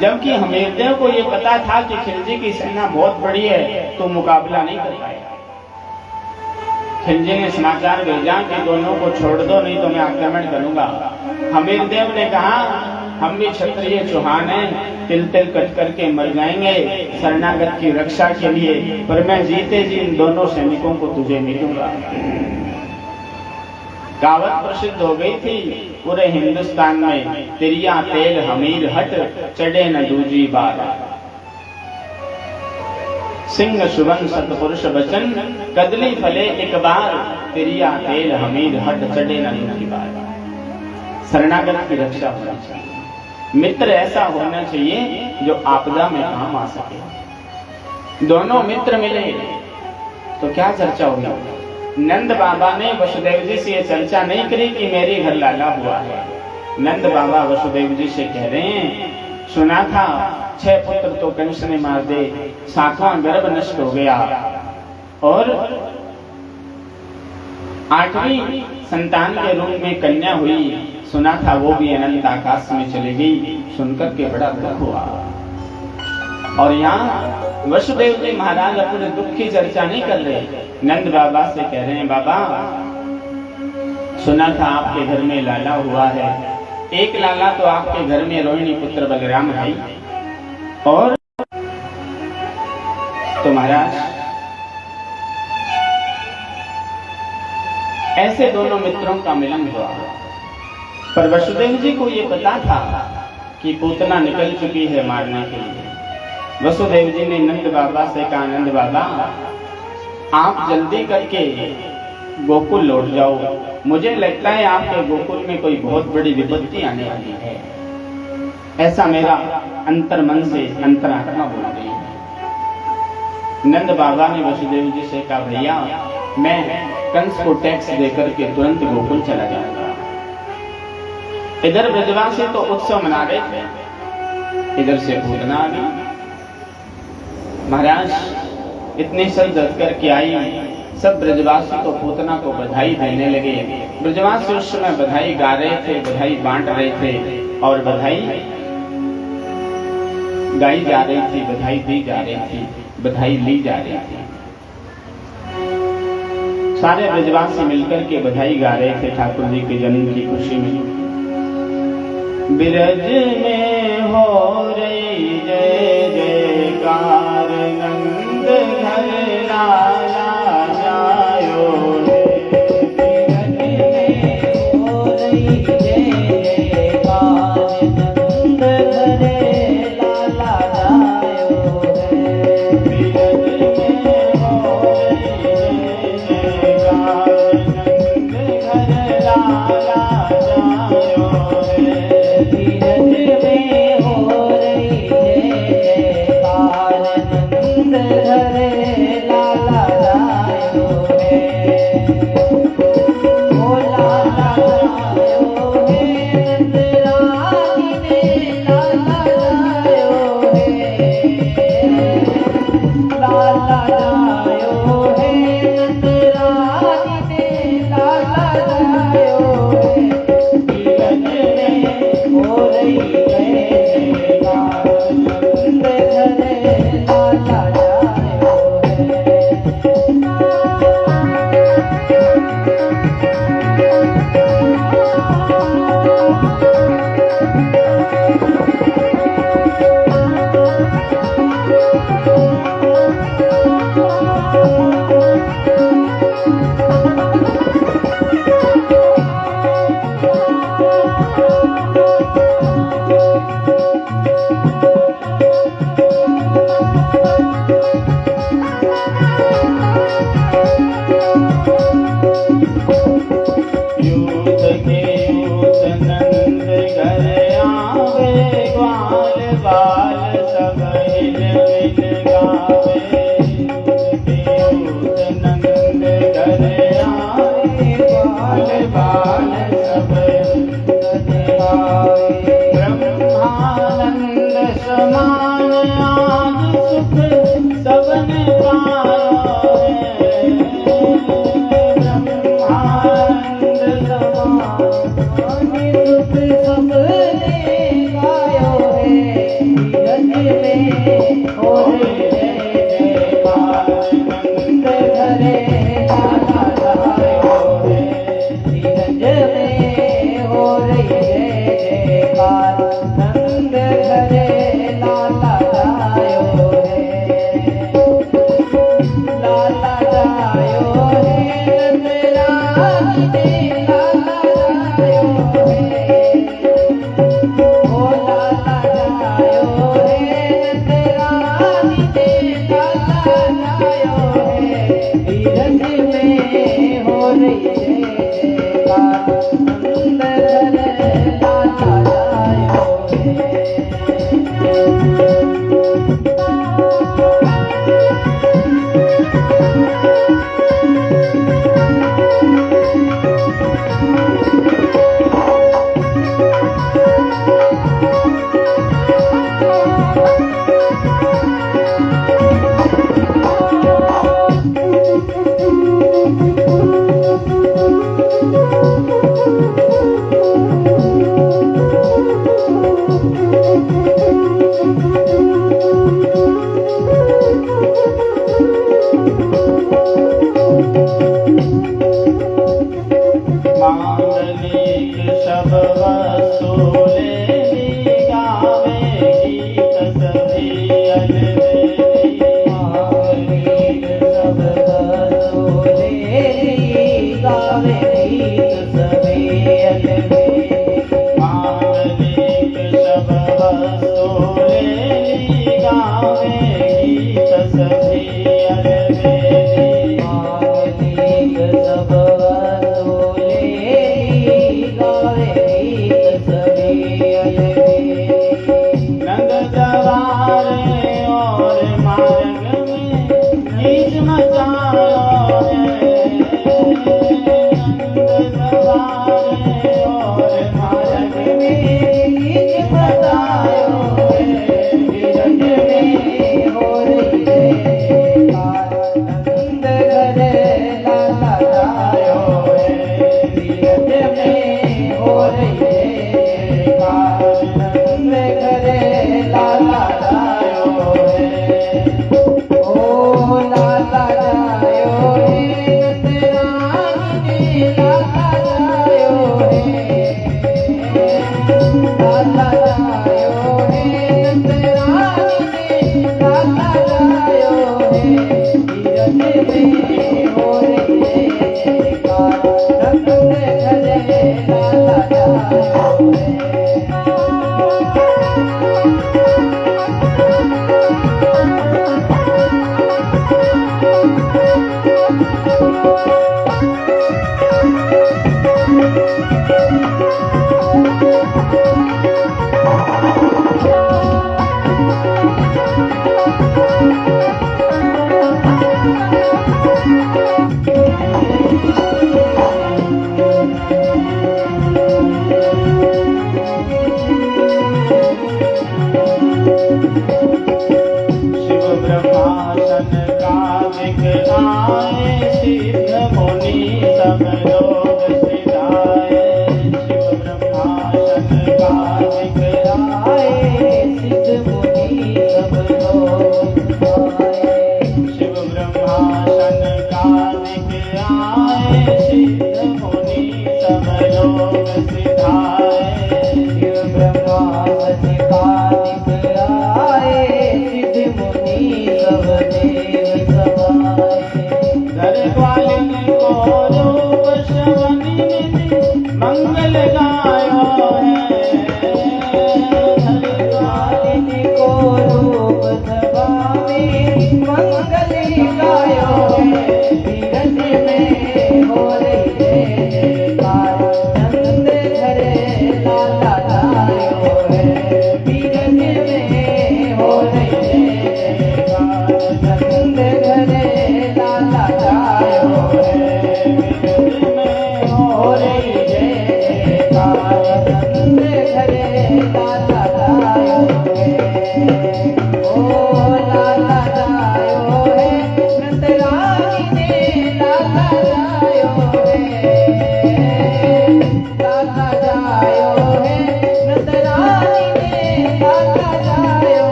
जबकि हमीरदेव को ये पता था कि खिलजी की सेना बहुत बड़ी है तो मुकाबला नहीं कर पाएगा। खिलजी ने समाचार भेजा कि दोनों को छोड़ दो, नहीं तो मैं आक्रमण करूंगा। हमीरदेव ने कहा हम भी क्षत्रिय चौहान हैं, तिल तिल कट करके मर जाएंगे शरणागत की रक्षा के लिए, पर मैं जीते जी इन दोनों सैनिकों को तुझे मिलूंगा। कहावत प्रसिद्ध हो गई थी पूरे हिंदुस्तान में, तिरिया तेल हमीर हट चढ़े न दूजी बार। सिंह सुवन सतपुरुष बचन कदली फले एक बार, तिरिया तेल हमीर हट चढ़े न दूजी बार। शरणागत की रक्षा होनी चाहिए, मित्र ऐसा होना चाहिए जो आपदा में काम आ सके। दोनों मित्र मिले तो क्या चर्चा होगी। नंद बाबा ने वसुदेव जी से ये चर्चा नहीं करी कि मेरे घर लाला हुआ है। नंद बाबा वसुदेव जी से कह रहे हैं, सुना था 6 पुत्र तो कंस ने मार दे, 7वां गर्भ नष्ट हो गया और 8वीं संतान के रूप में कन्या हुई, सुना था वो भी अनंत आकाश में चली गई। सुनकर के बड़ा दुख हुआ। और यहाँ वसुदेव जी महाराज अपने दुख की चर्चा नहीं कर रहे, नंद बाबा से कह रहे हैं, बाबा सुना था आपके घर में लाला हुआ है। एक लाला तो आपके घर में रोहिणी पुत्र बलराम है, और तो महाराज ऐसे दोनों मित्रों का मिलन हुआ। पर वसुदेव जी को ये पता था कि पूतना निकल चुकी है मारने के लिए। वसुदेव जी ने नंद बाबा से कहा, नंद बाबा आप जल्दी करके गोकुल लौट जाओ, मुझे लगता है आपके गोकुल में कोई बहुत बड़ी विपत्ति आने वाली है। ऐसा मेरा अंतर्मन से अंतरात्मा बोल रही है। नंद बाबा ने वसुदेव जी से कहा, भैया मैं कंस को टैक्स देकर के तुरंत गोकुल चला जाऊंगा। इधर ब्रजवासी तो उत्सव मना रहे थे, इधर से पूतना आ गई। महाराज इतनी सज धज करके आई, सब ब्रजवासी तो पूतना को बधाई देने लगे। ब्रजवासी उस समय बधाई गा रहे थे, बधाई बांट रहे थे और बधाई गाई जा रही थी, बधाई दी जा रही थी, बधाई ली जा रही थी। सारे ब्रजवासी मिलकर के बधाई गा रहे थे ठाकुर जी के जन्म की खुशी में। बिरज में हो रही जय जयकार, नंद घर लाला जायो रे। बिरज में हो रही जय जयकार, नंद घर लाला जायो रे। बिरज में हो रही जय जयकार, नंद घर लाला जायो रे। बिरज में हो रही जय जयकार, नंद घर लाला जायो रे। ओ लाला जायो रे, नंद रानी ने लाला जायो रे। लाला जायो रे, नंद रानी ने लाला जायो रे। बिरज में हो रही जय जयकार, नंद घर लाला जायो रे। यूथ के यूथ नंद घर आवे, ग्वाल बाल सब हिल मिल गावे। यूथ के यूथ नंद घर आवे, ग्वाल बाल सब हिल गावे। ब्रह्मानंद समान आज सुख सबने पायो है। ब्रह्मानंद समान सुख सबने गायो है। बिरज में हो रही जय जयकार, नंद घर लाला जायो रे। बिरज में हो रही जय जयकार, नंद घर लाला जायो रे। लाला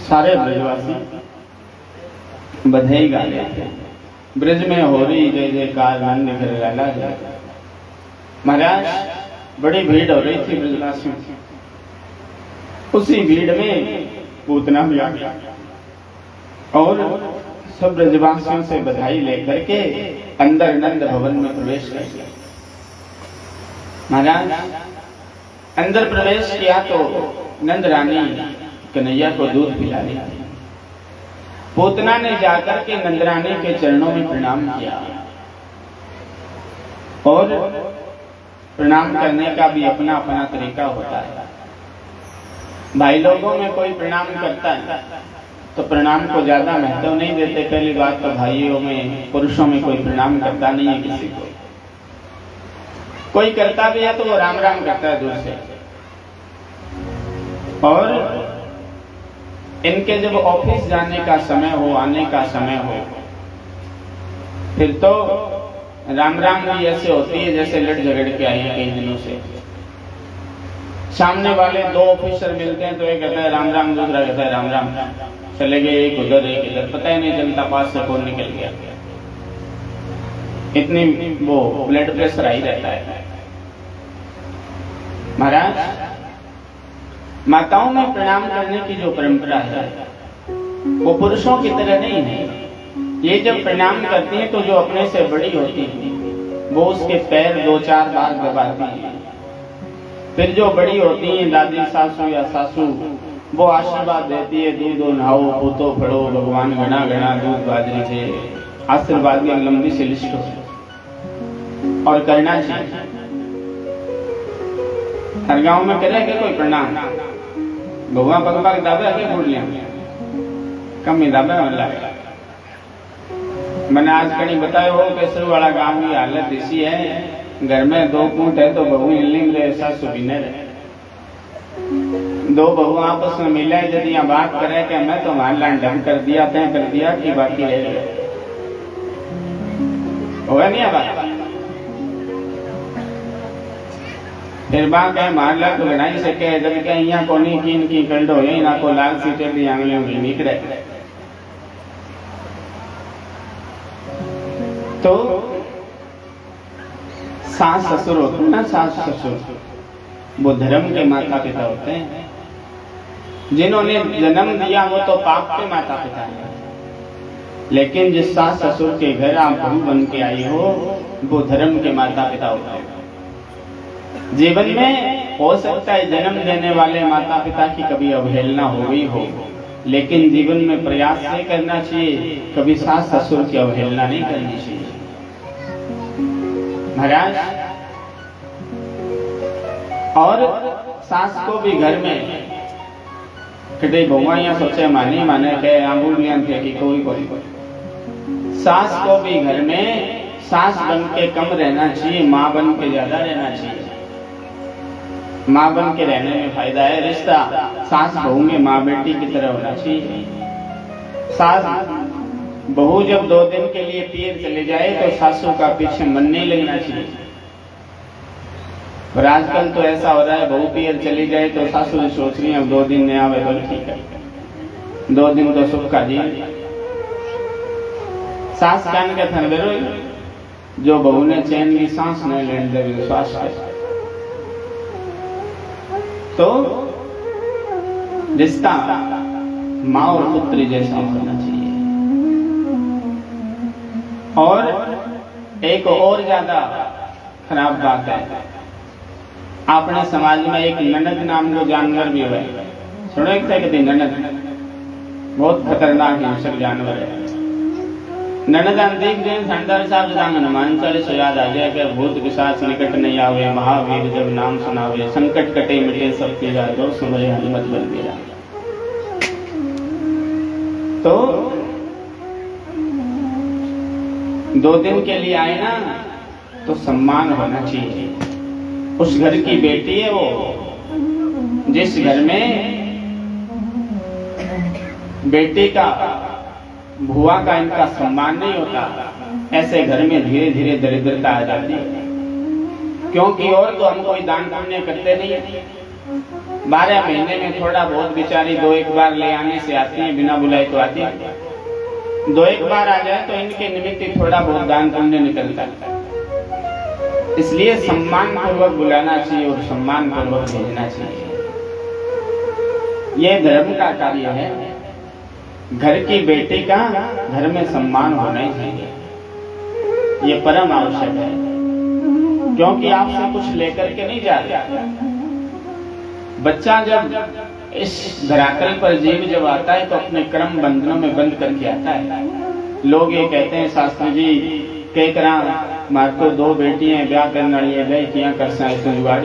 सारे ब्रजवासी बधाई गा रहे थे। ब्रज में हो रही जय जयकार नंद घर लाला जय। महाराज बड़ी भीड़ हो रही थी ब्रजवासियों की। उसी भीड़ में पूतना भी आ गया और सब ब्रजवासियों से बधाई लेकर के अंदर नंद भवन में प्रवेश कर गया। महाराज अंदर प्रवेश किया तो नंद रानी कन्हैया को दूध पिला रही थी। पूतना ने जाकर के नंद रानी के चरणों में प्रणाम किया, और प्रणाम करने का भी अपना अपना तरीका होता है। भाई लोगों में कोई प्रणाम करता है तो प्रणाम को ज्यादा महत्व नहीं देते। पहली बात तो भाइयों में, पुरुषों में कोई प्रणाम करता नहीं है किसी को। कोई करता भी है तो वो राम राम करता है दूर से। और इनके जब ऑफिस जाने का समय हो, आने का समय हो, फिर तो राम राम भी ऐसे होती है जैसे लड़ झगड़ के आई है कई दिनों से। सामने वाले दो ऑफिसर मिलते हैं तो एक कहता है राम राम, दूसरा कहता है राम राम, चले गए एक उधर एक इधर, पता ही नहीं चलता पास से कौन निकल गया। इतनी वो ब्लड प्रेशर आई रहता है। महाराज माताओं में प्रणाम करने की जो परंपरा है वो पुरुषों की तरह नहीं है। ये जब प्रणाम करती है तो जो अपने से बड़ी होती है वो उसके पैर 2-4 बार दबाती है। फिर जो बड़ी होती है दादी सासू या सासू, वो आशीर्वाद देती है, दूधो नहाओ पूतो फड़ो भगवान घना घना दूध बाजरी से। आशीर्वाद की लंबी सी लिस्ट हो और करना चाहिए। हर गांव में करे कि कोई प्रणाम भगवान पगवा के दाबे आगे बोल लिया कम ही दाबे वाला। मैंने आज कहीं बताया हो केसर वाला गांव की हालत ऐसी है, घर में 2 कूट है तो बहू लिंग ऐसा सुबिने रहे। 2 बहू आपस में मिले यदि यहाँ बात करे कि मैं तो मारला ढंग कर दिया तय कर दिया कि बाकी रह गए, होगा नहीं बात। फिर बात है मारला तो बनाई सके जब के यहाँ को नहीं कीन की कंडो यही ना को लाल सी टेढ़ी आंगलियों की निकले। तो सास ससुर होते हैं ना, सास ससुर वो धर्म के माता पिता होते हैं। जिन्होंने जन्म दिया वो तो पाप के माता पिता हैं, लेकिन जिस सास ससुर के घर आप बहू बन के आई हो वो धर्म के माता पिता होते हैं। जीवन में हो सकता है जन्म देने वाले माता पिता की कभी अवहेलना हो गई हो, लेकिन जीवन में प्रयास नहीं करना चाहिए, कभी सास ससुर की अवहेलना नहीं करनी चाहिए। महाराज और सास को भी घर में कटे भगवान सोचे मानी माने के आंगुलियां थे कि कोई सास को भी घर में सास बन के कम रहना चाहिए, माँ बन के ज्यादा रहना चाहिए। माँ बन के रहने में फायदा है, रिश्ता सास बहू में माँ बेटी की तरह होना चाहिए। सास बहू जब 2 दिन के लिए पीर चले जाए तो सासू का पीछे मन नहीं लगना चाहिए। और आजकल तो ऐसा हो रहा है बहू पीर चली जाए तो सासू सोच रही है 2 दिन नहीं आवे तो ठीक है, 2 दिन तो सुख का जी। सास कान के थन बेरो जो बहू ने चैन की सांस नहीं लेने दे विश्वास है। तो रिश्ता माँ और पुत्री जैसा होना चाहिए। और एक और ज्यादा खराब बात है, अपने समाज में एक ननद नाम का जानवर भी है। सुनो एक कहते ननद बहुत खतरनाक हिंसक जानवर है। ननद देख दें ठंडर साहब हनुमान चालीसा याद आ जाए कि भूत पिशाच निकट नहीं आवे, महावीर जब नाम सुनावे, संकट कटे मिटे सब पीड़ा, दो सुमरे हनुमत बल मेरा। तो 2 दिन के लिए आए ना तो सम्मान होना चाहिए। उस घर की बेटी है वो, जिस घर में बेटी का भुआ का इनका सम्मान नहीं होता, ऐसे घर में धीरे धीरे दरिद्रता आ जाती है। क्योंकि और तो हम कोई दान पुण्य करते नहीं है। 12 महीने में थोड़ा बहुत बेचारी 2-1 बार ले आने से आती है, बिना बुलाए तो आती है। 2-1 बार आ जाए तो इनके निमित्त थोड़ा बहुत दान पुण्य निकलता है। इसलिए सम्मान पूर्वक बुलाना चाहिए और सम्मान पूर्वक भेजना चाहिए। यह धर्म का कार्य है। घर की बेटी का घर में सम्मान होना ही चाहिए, ये परम आवश्यक है। क्योंकि आपसे कुछ लेकर के नहीं जा रहा। बच्चा जब इस धरातल पर जीव जब आता है तो अपने कर्म बंधनों में बंद करके आता है। लोग ये कहते हैं शास्त्री जी कई तरह मार को 2 बेटियां ब्याह करना गए किया कर जुगाड़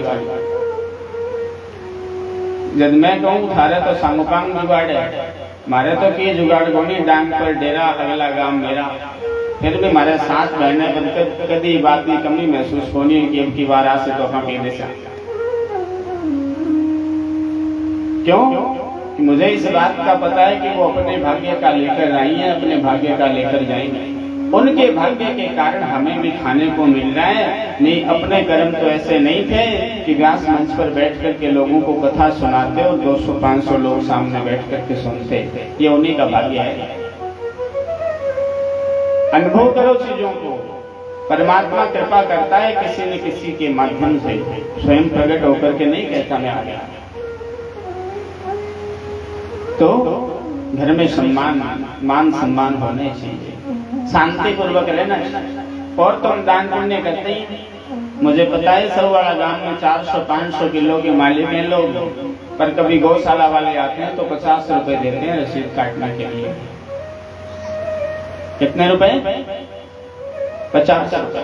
जब मैं कहूँ थारे तो सांगोपांग जुगाड़ है, मारे तो की जुगाड़ गोनी डांग पर डेरा अगला गांव मेरा। फिर भी हमारे साथ बहने बनकर कभी बात की कमी महसूस होनी है कि अब की बार से तो हम कहने से क्यों कि मुझे इस बात का पता है कि वो अपने भाग्य का लेकर आई है, अपने भाग्य का लेकर जाएंगे। उनके भाग्य के कारण हमें भी खाने को मिल रहा है। नहीं अपने कर्म तो ऐसे नहीं थे कि व्यास मंच पर बैठ करके लोगों को कथा सुनाते और 200-500 लोग सामने बैठ करके सुनते। ये उन्हीं का भाग्य है। अनुभव करो चीजों को। परमात्मा कृपा करता है किसी न किसी के माध्यम से, स्वयं प्रकट होकर के नहीं कहता मैं आ गया। तो घर में मान सम्मान होने चाहिए, शांति पूर्वक रहना। और तुम दान पुण्य करते ही, मुझे पता है सब वाला गांव में 400-500 किलो के मालिक हैं लोग, पर कभी गौशाला वाले आते हैं तो 50 रुपए देते हैं रसीद काटने के लिए। कितने रुपए? 50 रुपए।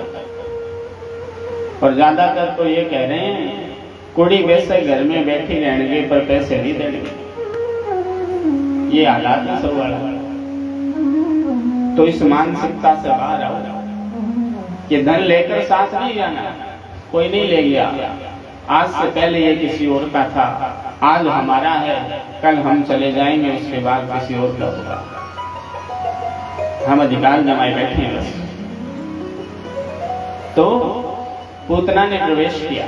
और ज्यादातर तो ये कह रहे हैं कुड़ी वैसे घर में बैठी रहने पर पैसे नहीं देंगे। ये हालात है सब वाला। तो इस मानसिकता से बाहर आओ कि धन लेकर साथ नहीं जाना। कोई नहीं ले गया। आज से पहले ये किसी और का था, आज हमारा है, कल हम चले जाएंगे, उसके बाद किसी और का होगा। हम अधिकार जमाए बैठे हैं बस। तो पूतना ने प्रवेश किया,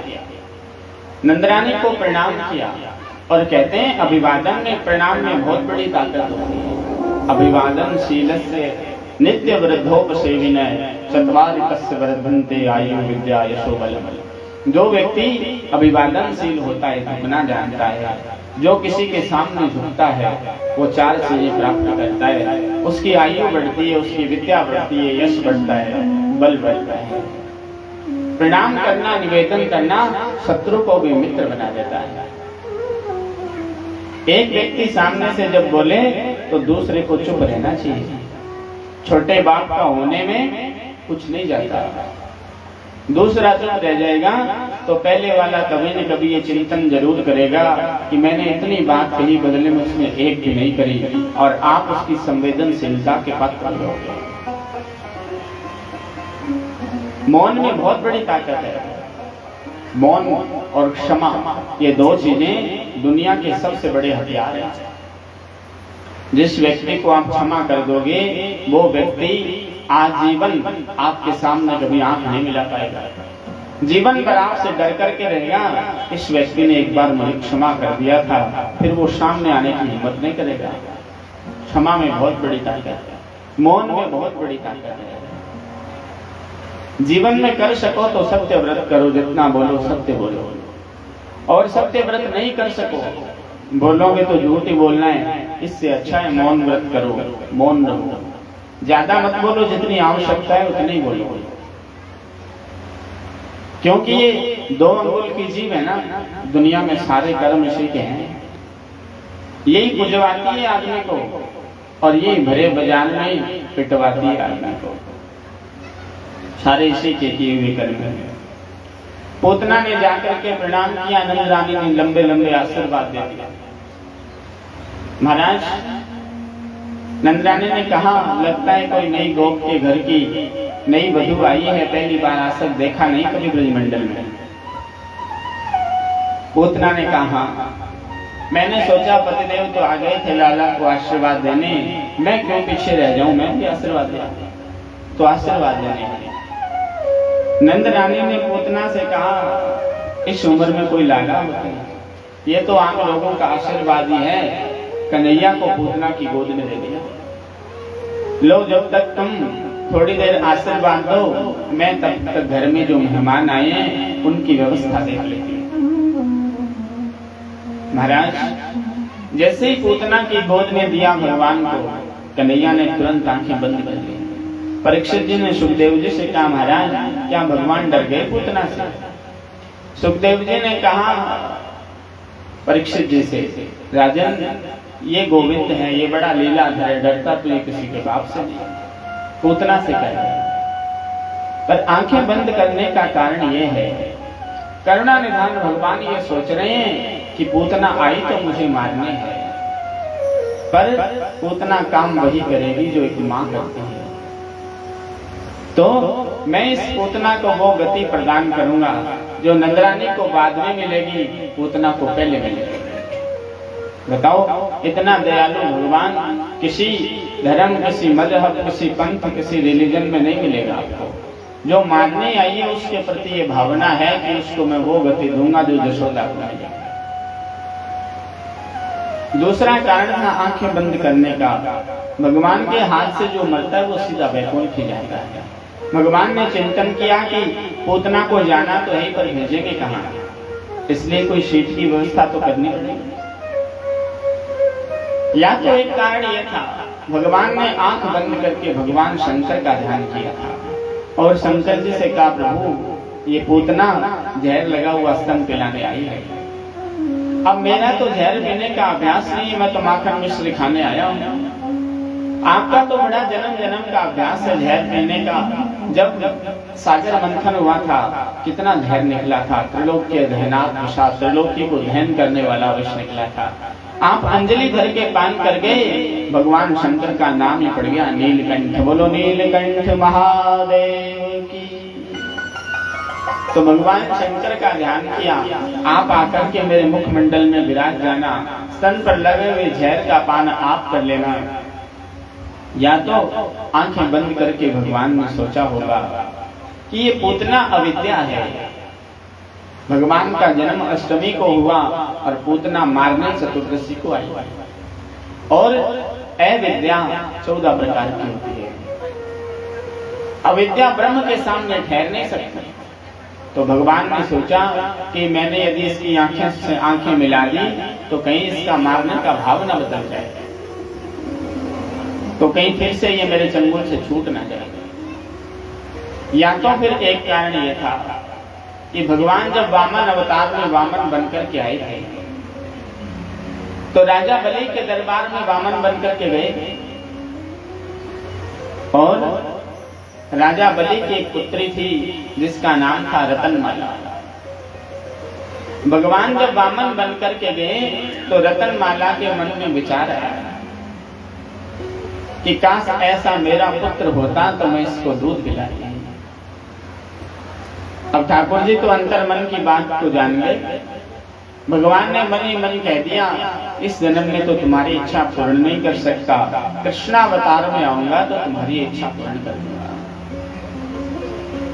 नंदरानी को प्रणाम किया और कहते हैं अभिवादन में प्रणाम में बहुत बड़ी ताकत होती है। अभिवादन शीलस्य नित्य वृद्धोपसेविनः चत्वारितस्य वर्धन्ते आयु विद्या यशो बलम्। जो व्यक्ति अभिवादनशील होता है, झुकना जानता है, जो किसी के सामने झुकता है, वो 4 चीजें प्राप्त करता है। उसकी आयु बढ़ती है, उसकी विद्या बढ़ती है, यश बढ़ता है, बल बढ़ता है। प्रणाम करना, निवेदन करना शत्रु को भी मित्र बना देता है। एक व्यक्ति सामने से जब बोले तो दूसरे को चुप रहना चाहिए। छोटे बाप का होने में कुछ नहीं जाता। दूसरा चुप रह जाएगा तो पहले वाला कभी न कभी ये चिंतन जरूर करेगा कि मैंने इतनी बात कही, बदले में उसने एक भी नहीं करी, और आप उसकी संवेदनशीलता के पात्र हो गए। मौन में बहुत बड़ी ताकत है। मौन और क्षमा, ये 2 चीजें दुनिया के सबसे बड़े हथियार हैं। जिस व्यक्ति को आप क्षमा कर दोगे, वो व्यक्ति आजीवन आपके सामने कभी आंख नहीं मिला पाएगा। जीवन भर आपसे डर करके रहेगा, इस व्यक्ति ने एक बार मुझे क्षमा कर दिया था, फिर वो सामने आने की हिम्मत नहीं करेगा। क्षमा में बहुत बड़ी ताकत है, मौन में बहुत बड़ी ताकत है। जीवन में कर सको तो सत्य व्रत करो, जितना बोलो सत्य बोलो। और सत्य व्रत नहीं कर सको, बोलोगे तो झूठ ही बोलना है, इससे अच्छा है मौन व्रत करो, मौन रहो। ज्यादा मत बोलो, जितनी आवश्यकता है उतनी ही बोलो। क्योंकि ये 2 अंगुल की जीव है ना, दुनिया में सारे कर्म इसी के हैं। यही पुजवाती है आदमी को, और ये भरे बाजार में पिटवाती है आदमी को। सारे इसी के किए हुए कर्म हैं। पूतना ने जाकर के प्रणाम किया, नंदरानी ने लंबे लंबे आशीर्वाद दे दिया। महाराज, नंदरानी ने कहा लगता है कोई नई गोप के घर की नई वधू आई है, पहली बार आसक देखा नहीं कभी ब्रजमंडल में। पूतना ने कहा मैंने सोचा पतिदेव तो आ गए थे लाला को आशीर्वाद देने, मैं क्यों पीछे रह जाऊं, मैं भी आशीर्वाद दिया तो आशीर्वाद देने। नंदरानी ने पूतना से कहा इस उम्र में कोई लाला होता है, ये तो आम लोगों का आशीर्वाद ही है। कन्हैया को पूतना की गोद में दे दिया। लो, जब तक तुम थोड़ी देर आशीर्वाद दो, मैं तब तक घर में जो मेहमान आए हैं उनकी व्यवस्था देख लेती हूँ। महाराज, जैसे ही पूतना की गोद में दिया भगवान को, कन्हैया ने तुरंत आंखें बंद कर ली। परीक्षित जी ने सुखदेव जी से कहा, महाराज क्या भगवान डर गए पूतना से? सुखदेव जी ने कहा परीक्षित जी से, राजन ये गोविंद है, ये बड़ा लीलाधर है, डरता तो ये किसी के बाप से नहीं, पूतना से कह। पर आंखें बंद करने का कारण ये है, करुणा निधान भगवान ये सोच रहे हैं कि पूतना आई तो मुझे मारने है, पर पूतना काम वही करेगी जो एक मां करती है। तो मैं इस पूतना को वो गति प्रदान करूंगा जो नंदरानी को बाद में मिलेगी, पूतना को पहले मिलेगी। बताओ, इतना दयालु भगवान किसी धर्म, किसी मजहब, किसी पंथ, किसी रिलीजन में नहीं मिलेगा आपको। जो मानने आई है उसके प्रति ये भावना है कि उसको मैं वो गति दूंगा जो यशोदा को मिलेगी। दूसरा कारण था आंखें बंद करने का। भगवान के हाथ से जो मरता है वो सीधा वैकुंठ ही जाता है। भगवान ने चिंतन किया कि पूतना को जाना तो यहीं पर भेजेंगे कहाँ, इसलिए कोई सीट की व्यवस्था तो करनी पड़ेगी। या तो एक कारण यह था, भगवान ने आंख बंद करके भगवान शंकर का ध्यान किया था और शंकर जी से कहा, प्रभु ये पूतना जहर लगा हुआ स्तन पिलाने आई है, अब मेरा तो जहर पीने का अभ्यास नहीं, मैं तो माखन मिश्री खाने आया हूँ। आपका तो बड़ा जन्म जन्म का अभ्यास है जहर पीने का। जब सागर मंथन हुआ था कितना जहर निकला था, त्रिलोक्य दहनाथ विषाद, त्रिलोकी को दहन करने वाला विष निकला था। आप अंजलि धर के पान कर गए, भगवान शंकर का नाम ही पड़ गया नीलकंठ। बोलो नीलकंठ महादेव की। तो भगवान शंकर का ध्यान किया, आप आकर के मेरे मुखमंडल में विराज जाना, स्तन पर लगे हुए जहर का पान आप कर लेना। या तो आंखें बंद करके भगवान ने सोचा होगा कि ये पूतना अविद्या है, भगवान का जन्म अष्टमी को हुआ और पूतना मारने चतुर्दशी को आई, और अविद्या 14 प्रकार की होती है। अविद्या ब्रह्म के सामने ठहर नहीं सकती। तो भगवान ने सोचा कि मैंने यदि इसकी आंखें मिला दी तो कहीं इसका मारने का भाव न बदल जाए, तो कहीं फिर से ये मेरे चंगुल से छूट ना जाए। या तो फिर एक कारण ये था कि भगवान जब वामन अवतार में वामन बनकर के आए थे तो राजा बलि के दरबार में वामन बनकर के गए, और राजा बलि की एक पुत्री थी जिसका नाम था रतनमाला। भगवान जब वामन बनकर के गए तो रतनमाला के मन में विचार आया कि काश ऐसा मेरा पुत्र होता तो मैं इसको दूध पिलाती। अब ठाकुर जी तो अंतर मन की बात को जान गए। भगवान ने मन ही मन कह दिया, इस जन्म में तो तुम्हारी इच्छा पूर्ण नहीं कर सकता, कृष्णावतार में आऊंगा तो तुम्हारी इच्छा पूर्ण कर दूंगा।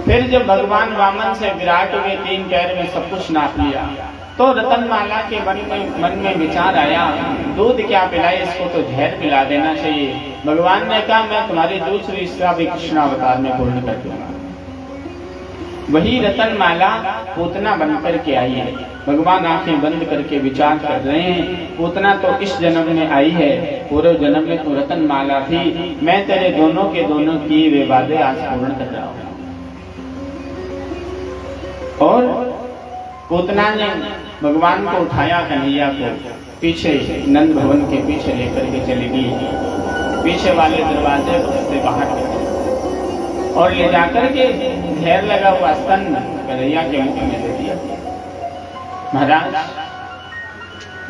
फिर जब भगवान वामन से विराट हुए, 3 पैर में सब कुछ नाप लिया, तो रतनमाला के मन में विचार आया, दूध क्या पिलाए, इसको तो जहर पिला देना चाहिए। भगवान ने कहा, मैं तुम्हारी दूसरी इच्छा भी कृष्णावतार में पूर्ण कर दूंगा। वही रतनमाला पूतना बनकर के आई है। भगवान आंखें बंद करके विचार कर रहे हैं, पूतना तो इस जन्म में आई है, पूरे जन्म में तो रतनमाला थी, मैं तेरे दोनों के दोनों किए वे वादे आज पूर्ण कर रहा हूं। और पूतना ने भगवान को उठाया, कन्हैया को पीछे नंद भवन के पीछे लेकर के चली गई, पीछे वाले दरवाजे से बाहर और ले जाकर के ढेर लगा हुआ स्तन कन्हैया के मुख में दे दिया। महाराज,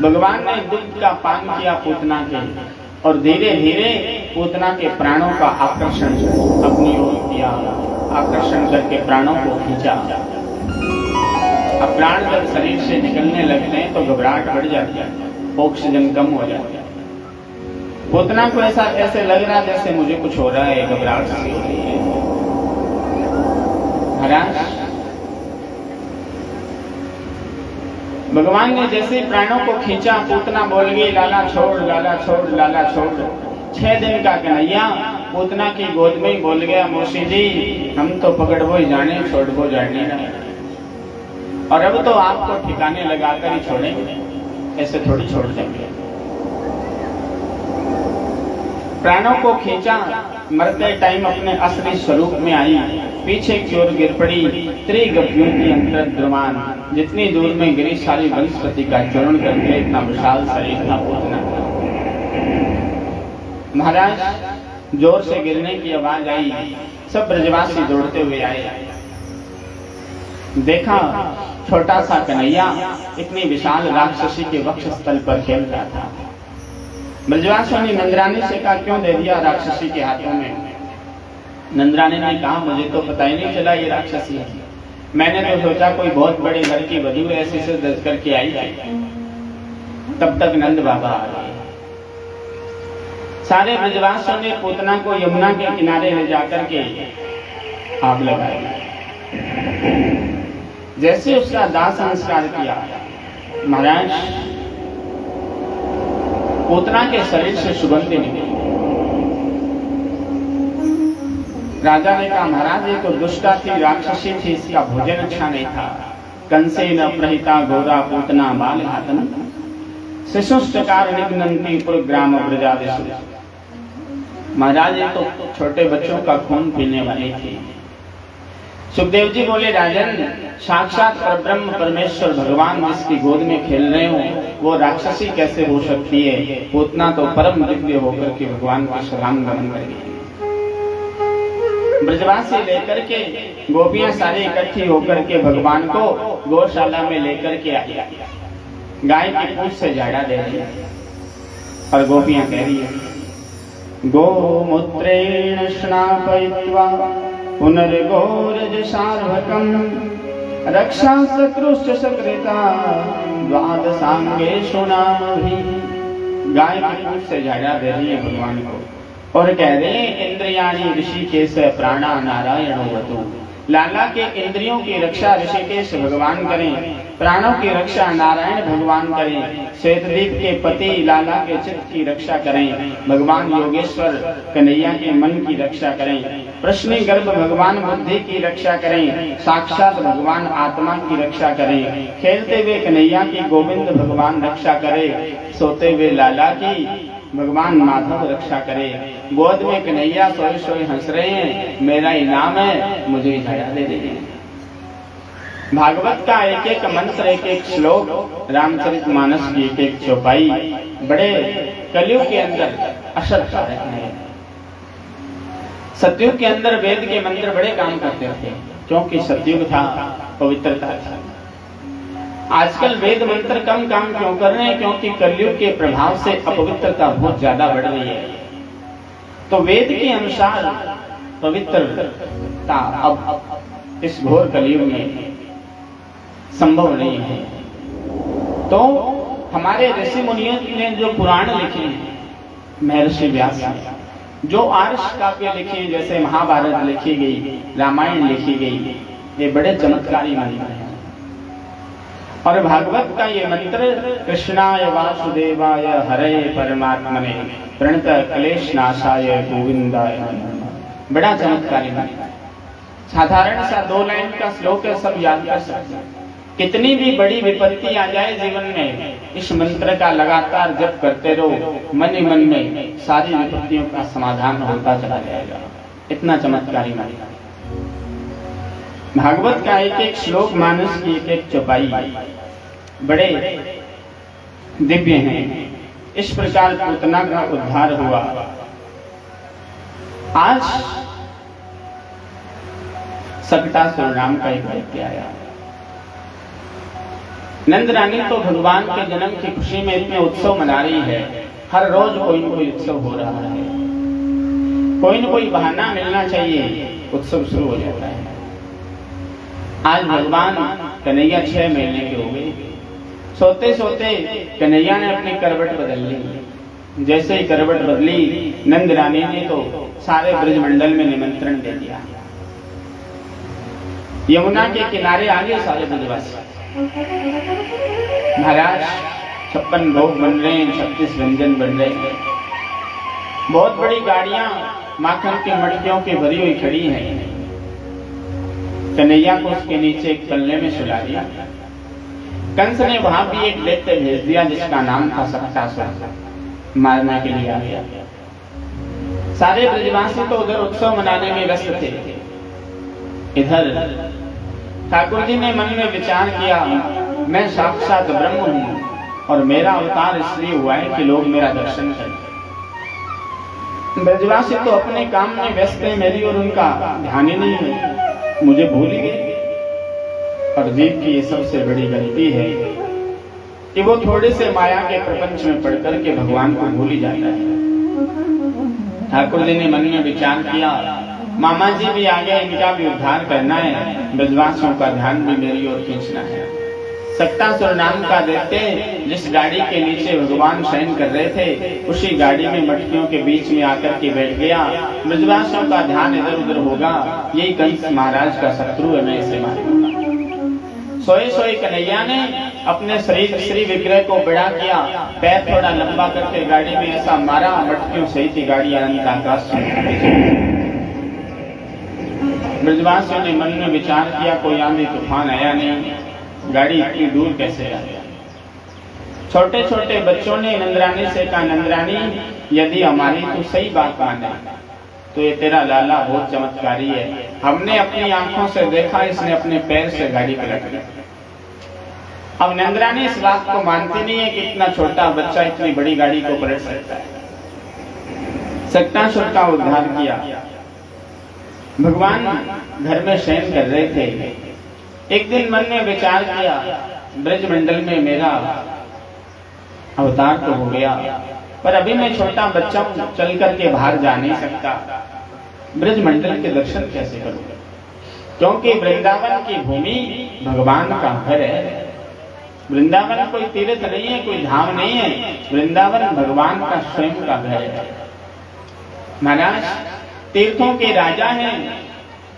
भगवान ने दूध का पान किया पूतना के, और धीरे धीरे पूतना के प्राणों का आकर्षण अपनी ओर किया, आकर्षण करके प्राणों को खींचा। अब प्राण जब शरीर से निकलने लगते हैं तो घबराहट बढ़ जाती है, ऑक्सीजन कम हो जाती है। पूतना को ऐसे लग रहा जैसे मुझे कुछ हो रहा है, घबराहट सी हो रही है। महाराज, भगवान ने जैसे प्राणों को खींचा, पूतना बोल गई, लाला छोड़, लाला छोड़, लाला छोड़। 6 दिन का कन्हैया पूतना की गोद में ही बोल गया, मौसी जी हम तो पकड़बो ही जाने, छोड़बो जाने नहीं, और अब तो आपको ठिकाने लगाकर ही छोड़ेंगे, ऐसे थोड़ी छोड़ देंगे। प्राणों को खींचा, मरते टाइम अपने असली स्वरूप में आई, पीछे की ओर गिर पड़ी त्रिगभ्यों की अंतर्द्रमान, जितनी दूर में गिरी सारी वनस्पति का चूर्ण करके इतना विशाल शरीर था पूतना। महाराज जोर से गिरने की आवाज आई, सब ब्रजवासी दौड़ते हुए आए, देखा छोटा सा कन्हैया इतनी विशाल राक्षसी के वक्षस्थल पर खेल रहा था। ब्रजवासियों ने नंदरानी से कहा, क्यों दे दिया राक्षसी के हाथों में? नंदरानी ने कहा, मुझे तो पता ही नहीं चला ये राक्षसी है, मैंने तो सोचा कोई बहुत बड़े घर की वधू ऐसे से दस करके आई है। तब तक नंद बाबा आ गए। सारे ब्रजवासियों ने पूतना को यमुना के किनारे ले जाकर के आग लगाई। जैसे उसका दाह संस्कार किया, महाराज पूतना के शरीर से सुगंध निकली। राजा ने कहा, महाराज ये तो दुष्टा थी, राक्षसी थी, इसका भोजन अच्छा नहीं था। कंसे न प्रहिता गोरा पूतना बाल हातन शिशुष्टकार निघ्नन्ति पुरग्राम ब्रजादिषु। महाराज ये तो छोटे बच्चों का खून पीने वाली थी। सुखदेव जी बोले, राजन साक्षात परब्रह्म परमेश्वर भगवान जिसकी गोद में खेल रहे हो वो राक्षसी कैसे हो सकती है? पूतना तो परम दिव्य होकर के भगवान के शरणागमन कर गई। ब्रजवासी लेकर के गोपियां सारी इकट्ठी होकर के भगवान को गौशाला में लेकर के आई। गाय की पूंछ से झाड़ा दे रही है और गोपियां कह रही है, गोमूत्रेण स्नापयित्वा पुनर्गोरज सार्वकम रक्षा सकृष्ट सकृता द्वादशांगेषु नाम भी। गाय की पूंछ से झाड़ा दे रही है भगवान को और कह रहे हैं, इंद्रियाणि ऋषिकेश प्राणा नारायणो वतु। लाला के इंद्रियों की रक्षा ऋषिकेश भगवान करें, प्राणों की रक्षा नारायण भगवान करें, श्वेतदीप के पति लाला के चित्त की रक्षा करें, भगवान योगेश्वर कन्हैया के मन की रक्षा करें, प्रश्नि गर्भ भगवान बुद्धि की रक्षा करें, साक्षात भगवान आत्मा की रक्षा करें, खेलते हुए कन्हैया की गोविंद भगवान रक्षा करे, सोते हुए लाला की भगवान माधव रक्षा करे, गोद में कन्हैया सोए सोए हंस रहे हैं, मेरा इनाम है, मुझे झाड़ा दे रही है। भागवत का एक एक मंत्र, एक एक श्लोक, रामचरितमानस की एक एक चौपाई बड़े कलयुग के अंदर असर कर रहे हैं। सतयुग के अंदर वेद के मंत्र बड़े काम करते थे, क्योंकि सतयुग था, पवित्रता था। आजकल वेद मंत्र कम काम क्यों कर रहे हैं? क्योंकि कलयुग के प्रभाव से अपवित्रता बहुत ज्यादा बढ़ रही है। तो वेद के अनुसार पवित्रता अब इस घोर कलयुग में संभव नहीं है। तो हमारे ऋषि मुनियों ने जो पुराण लिखे हैं, महर्षि व्यास ने जो आर्ष काव्य लिखे, जैसे महाभारत लिखी गई, रामायण लिखी गई, ये बड़े चमत्कारी मंत्र हैं। और भागवत का ये मंत्र, कृष्णाय वासुदेवाय हरे परमात्मने प्रणत क्लेश नाशाय गोविंदाय, बड़ा चमत्कारी मंत्र। साधारण सा 2 लाइन का श्लोक है, सब याद कर सकते हैं। कितनी भी बड़ी विपत्ति आ जाए जीवन में, इस मंत्र का लगातार जप करते रहो, मन ही मन में सारी विपत्तियों का समाधान होता चला जाएगा। इतना चमत्कारी मंत्र। भागवत का एक एक श्लोक, मानस की एक एक चौपाई बड़े दिव्य हैं। इस प्रकार पूतना का उद्धार हुआ। आज सकटासुर नाम का एक व्यक्ति आया। नंद रानी तो भगवान के जन्म की खुशी में इतने उत्सव मना रही है, हर रोज कोई न कोई उत्सव हो रहा है, कोई न कोई बहाना मिलना चाहिए, उत्सव शुरू हो जाता है। आज भगवान कन्हैया 6 महीने के हो गए। सोते सोते कन्हैया ने अपनी करवट बदल ली। जैसे ही करवट बदली, नंद रानी ने तो सारे ब्रजमंडल में निमंत्रण दे दिया। यमुना के किनारे आ गए सारे ब्रजवासी। महाराज 56 भोग बन रहे हैं, 36 व्यंजन बन रहे हैं, बहुत बड़ी गाड़ियां माखन के मटकियों की भरी हुई खड़ी हैं। कन्हैया को उसके नीचे एक पल्ले में सुला दिया। कंस ने वहां भी एक दैत्य भेज दिया जिसका नाम था सकटासुर, मारने के लिए आ गया। सारे ब्रजवासी तो उधर उत्सव मनाने में व्यस्त थे। इधर ठाकुर जी ने मन में विचार किया, मैं साक्षात ब्रह्म हूं और मेरा अवतार इसलिए हुआ है कि लोग मेरा दर्शन करें। ब्रजवासी तो अपने काम में व्यस्त है, मेरी और उनका ध्यान ही नहीं है, मुझे भूल ही गए। और जीव की ये सबसे बड़ी गलती है कि वो थोड़े से माया के प्रपंच में पड़ करके भगवान को भूल ही जाता है। ठाकुर जी ने मन में विचार किया, मामा जी भी आ गए, इनका भी उद्धार करना है, ब्रजवासियों का ध्यान भी मेरी ओर खींचना है। सक्तासुर नाम का दैत्य जिस गाड़ी के नीचे भगवान शयन कर रहे थे, उसी गाड़ी में मटकियों के बीच में आकर के बैठ गया। ब्रजवासियों का ध्यान इधर उधर होगा, यही कंस महाराज का शत्रु है, मैं इसे मारूंगा। सोए सोए कन्हैया ने अपने शरीर श्री विग्रह को बड़ा किया, पैर थोड़ा लंबा करके गाड़ी में ऐसा मारा, मटकियों सही थी गाड़ी अनंत आकाश में। ब्रजवासियों ने मन में विचार किया, कोई आंधी तूफान आया नहीं, गाड़ी इतनी दूर कैसे आ गया। छोटे छोटे बच्चों ने नंदरानी से कहा, नंदरानी यदि हमारी तू सही बात माने तो ये तेरा लाला बहुत चमत्कारी है, हमने अपनी आंखों से देखा, इसने अपने पैर से गाड़ी पलट दी। अब नंदरानी इस बात को मानती नहीं है कि इतना छोटा बच्चा इतनी बड़ी गाड़ी को पलट सकता है। सक्तासुर का उद्धार किया। भगवान घर में शयन कर रहे थे। एक दिन मन में विचार किया, ब्रजमंडल में मेरा अवतार तो हो गया, पर अभी मैं छोटा बच्चा हूं, चल करके बाहर जा नहीं सकता, ब्रजमंडल के दर्शन कैसे करूंगा? क्योंकि वृंदावन की भूमि भगवान का घर है। वृंदावन कोई तीर्थ नहीं है, कोई धाम नहीं है, वृंदावन भगवान का स्वयं का घर है। महाराज तीर्थों के राजा हैं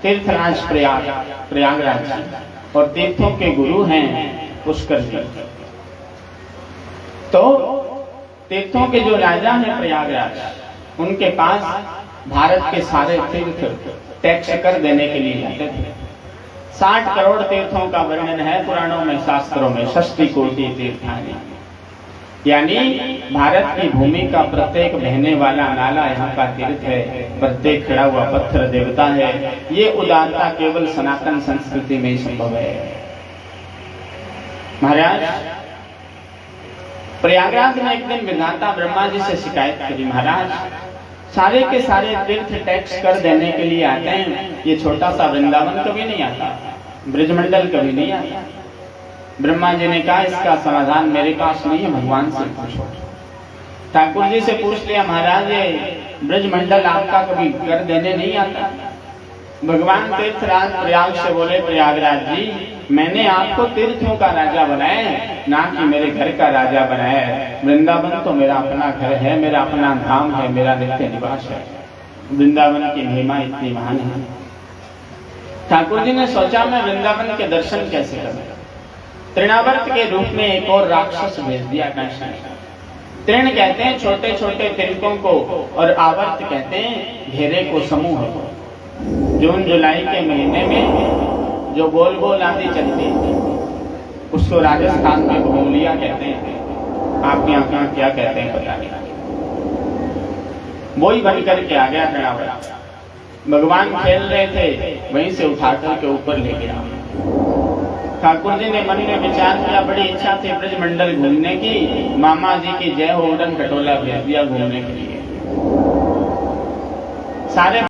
तीर्थराज प्रयागराज, और तीर्थों के गुरु हैं पुष्कर जी। तो तीर्थों के जो राजा हैं प्रयागराज, उनके पास भारत के सारे तीर्थ टैक्स कर देने के लिए जाते थे। 60 करोड़ तीर्थों का वर्णन है पुराणों में, शास्त्रों में, 60 कोटि तीर्थानि, यानी भारत की भूमि का प्रत्येक बहने वाला नाला यहाँ का तीर्थ है, प्रत्येक खड़ा हुआ पत्थर देवता है। ये उदारता केवल सनातन संस्कृति में ही संभव है। महाराज प्रयागराज में एक दिन विधाता ब्रह्मा जी से शिकायत करी, महाराज सारे के सारे तीर्थ टैक्स कर देने के लिए आते हैं, ये छोटा सा वृंदावन कभी नहीं आता, ब्रजमंडल कभी नहीं आता। ब्रह्मा जी ने कहा, इसका समाधान मेरे पास नहीं है, भगवान से पूछो। ठाकुर जी से पूछ लिया, महाराज ये ब्रजमंडल आपका कभी कर देने नहीं आता। भगवान तीर्थराज प्रयाग से बोले, प्रयागराज जी मैंने आपको तीर्थों का राजा बनाया है, ना कि मेरे घर का राजा बनाया है। वृंदावन तो मेरा अपना घर है, मेरा अपना धाम है, मेरा नित्य निवास है। वृंदावन की महिमा इतनी महान है। ठाकुर जी ने सोचा, मैं वृंदावन के दर्शन कैसे करूं? तृणावर्त के रूप में एक और राक्षस भेज दिया कंस ने। तृण कहते हैं छोटे छोटे तिनकों को, और आवर्त कहते हैं घेरे को, समूह को। जून जुलाई के महीने में जो गोल गोल आंधी चलती है उसको राजस्थान में भूलिया कहते हैं, आपके यहाँ क्या कहते हैं पता नहीं। वही बन करके आ गया तृणावर्त। भगवान खेल रहे थे, वहीं से उठा करके ऊपर ले गया। ठाकुर जी ने मन में विचार किया, बड़ी इच्छा थी ब्रजमंडल घूमने की, मामा जी की जय हो, उड़न खटोला भेज दिया घूमने के लिए। सारे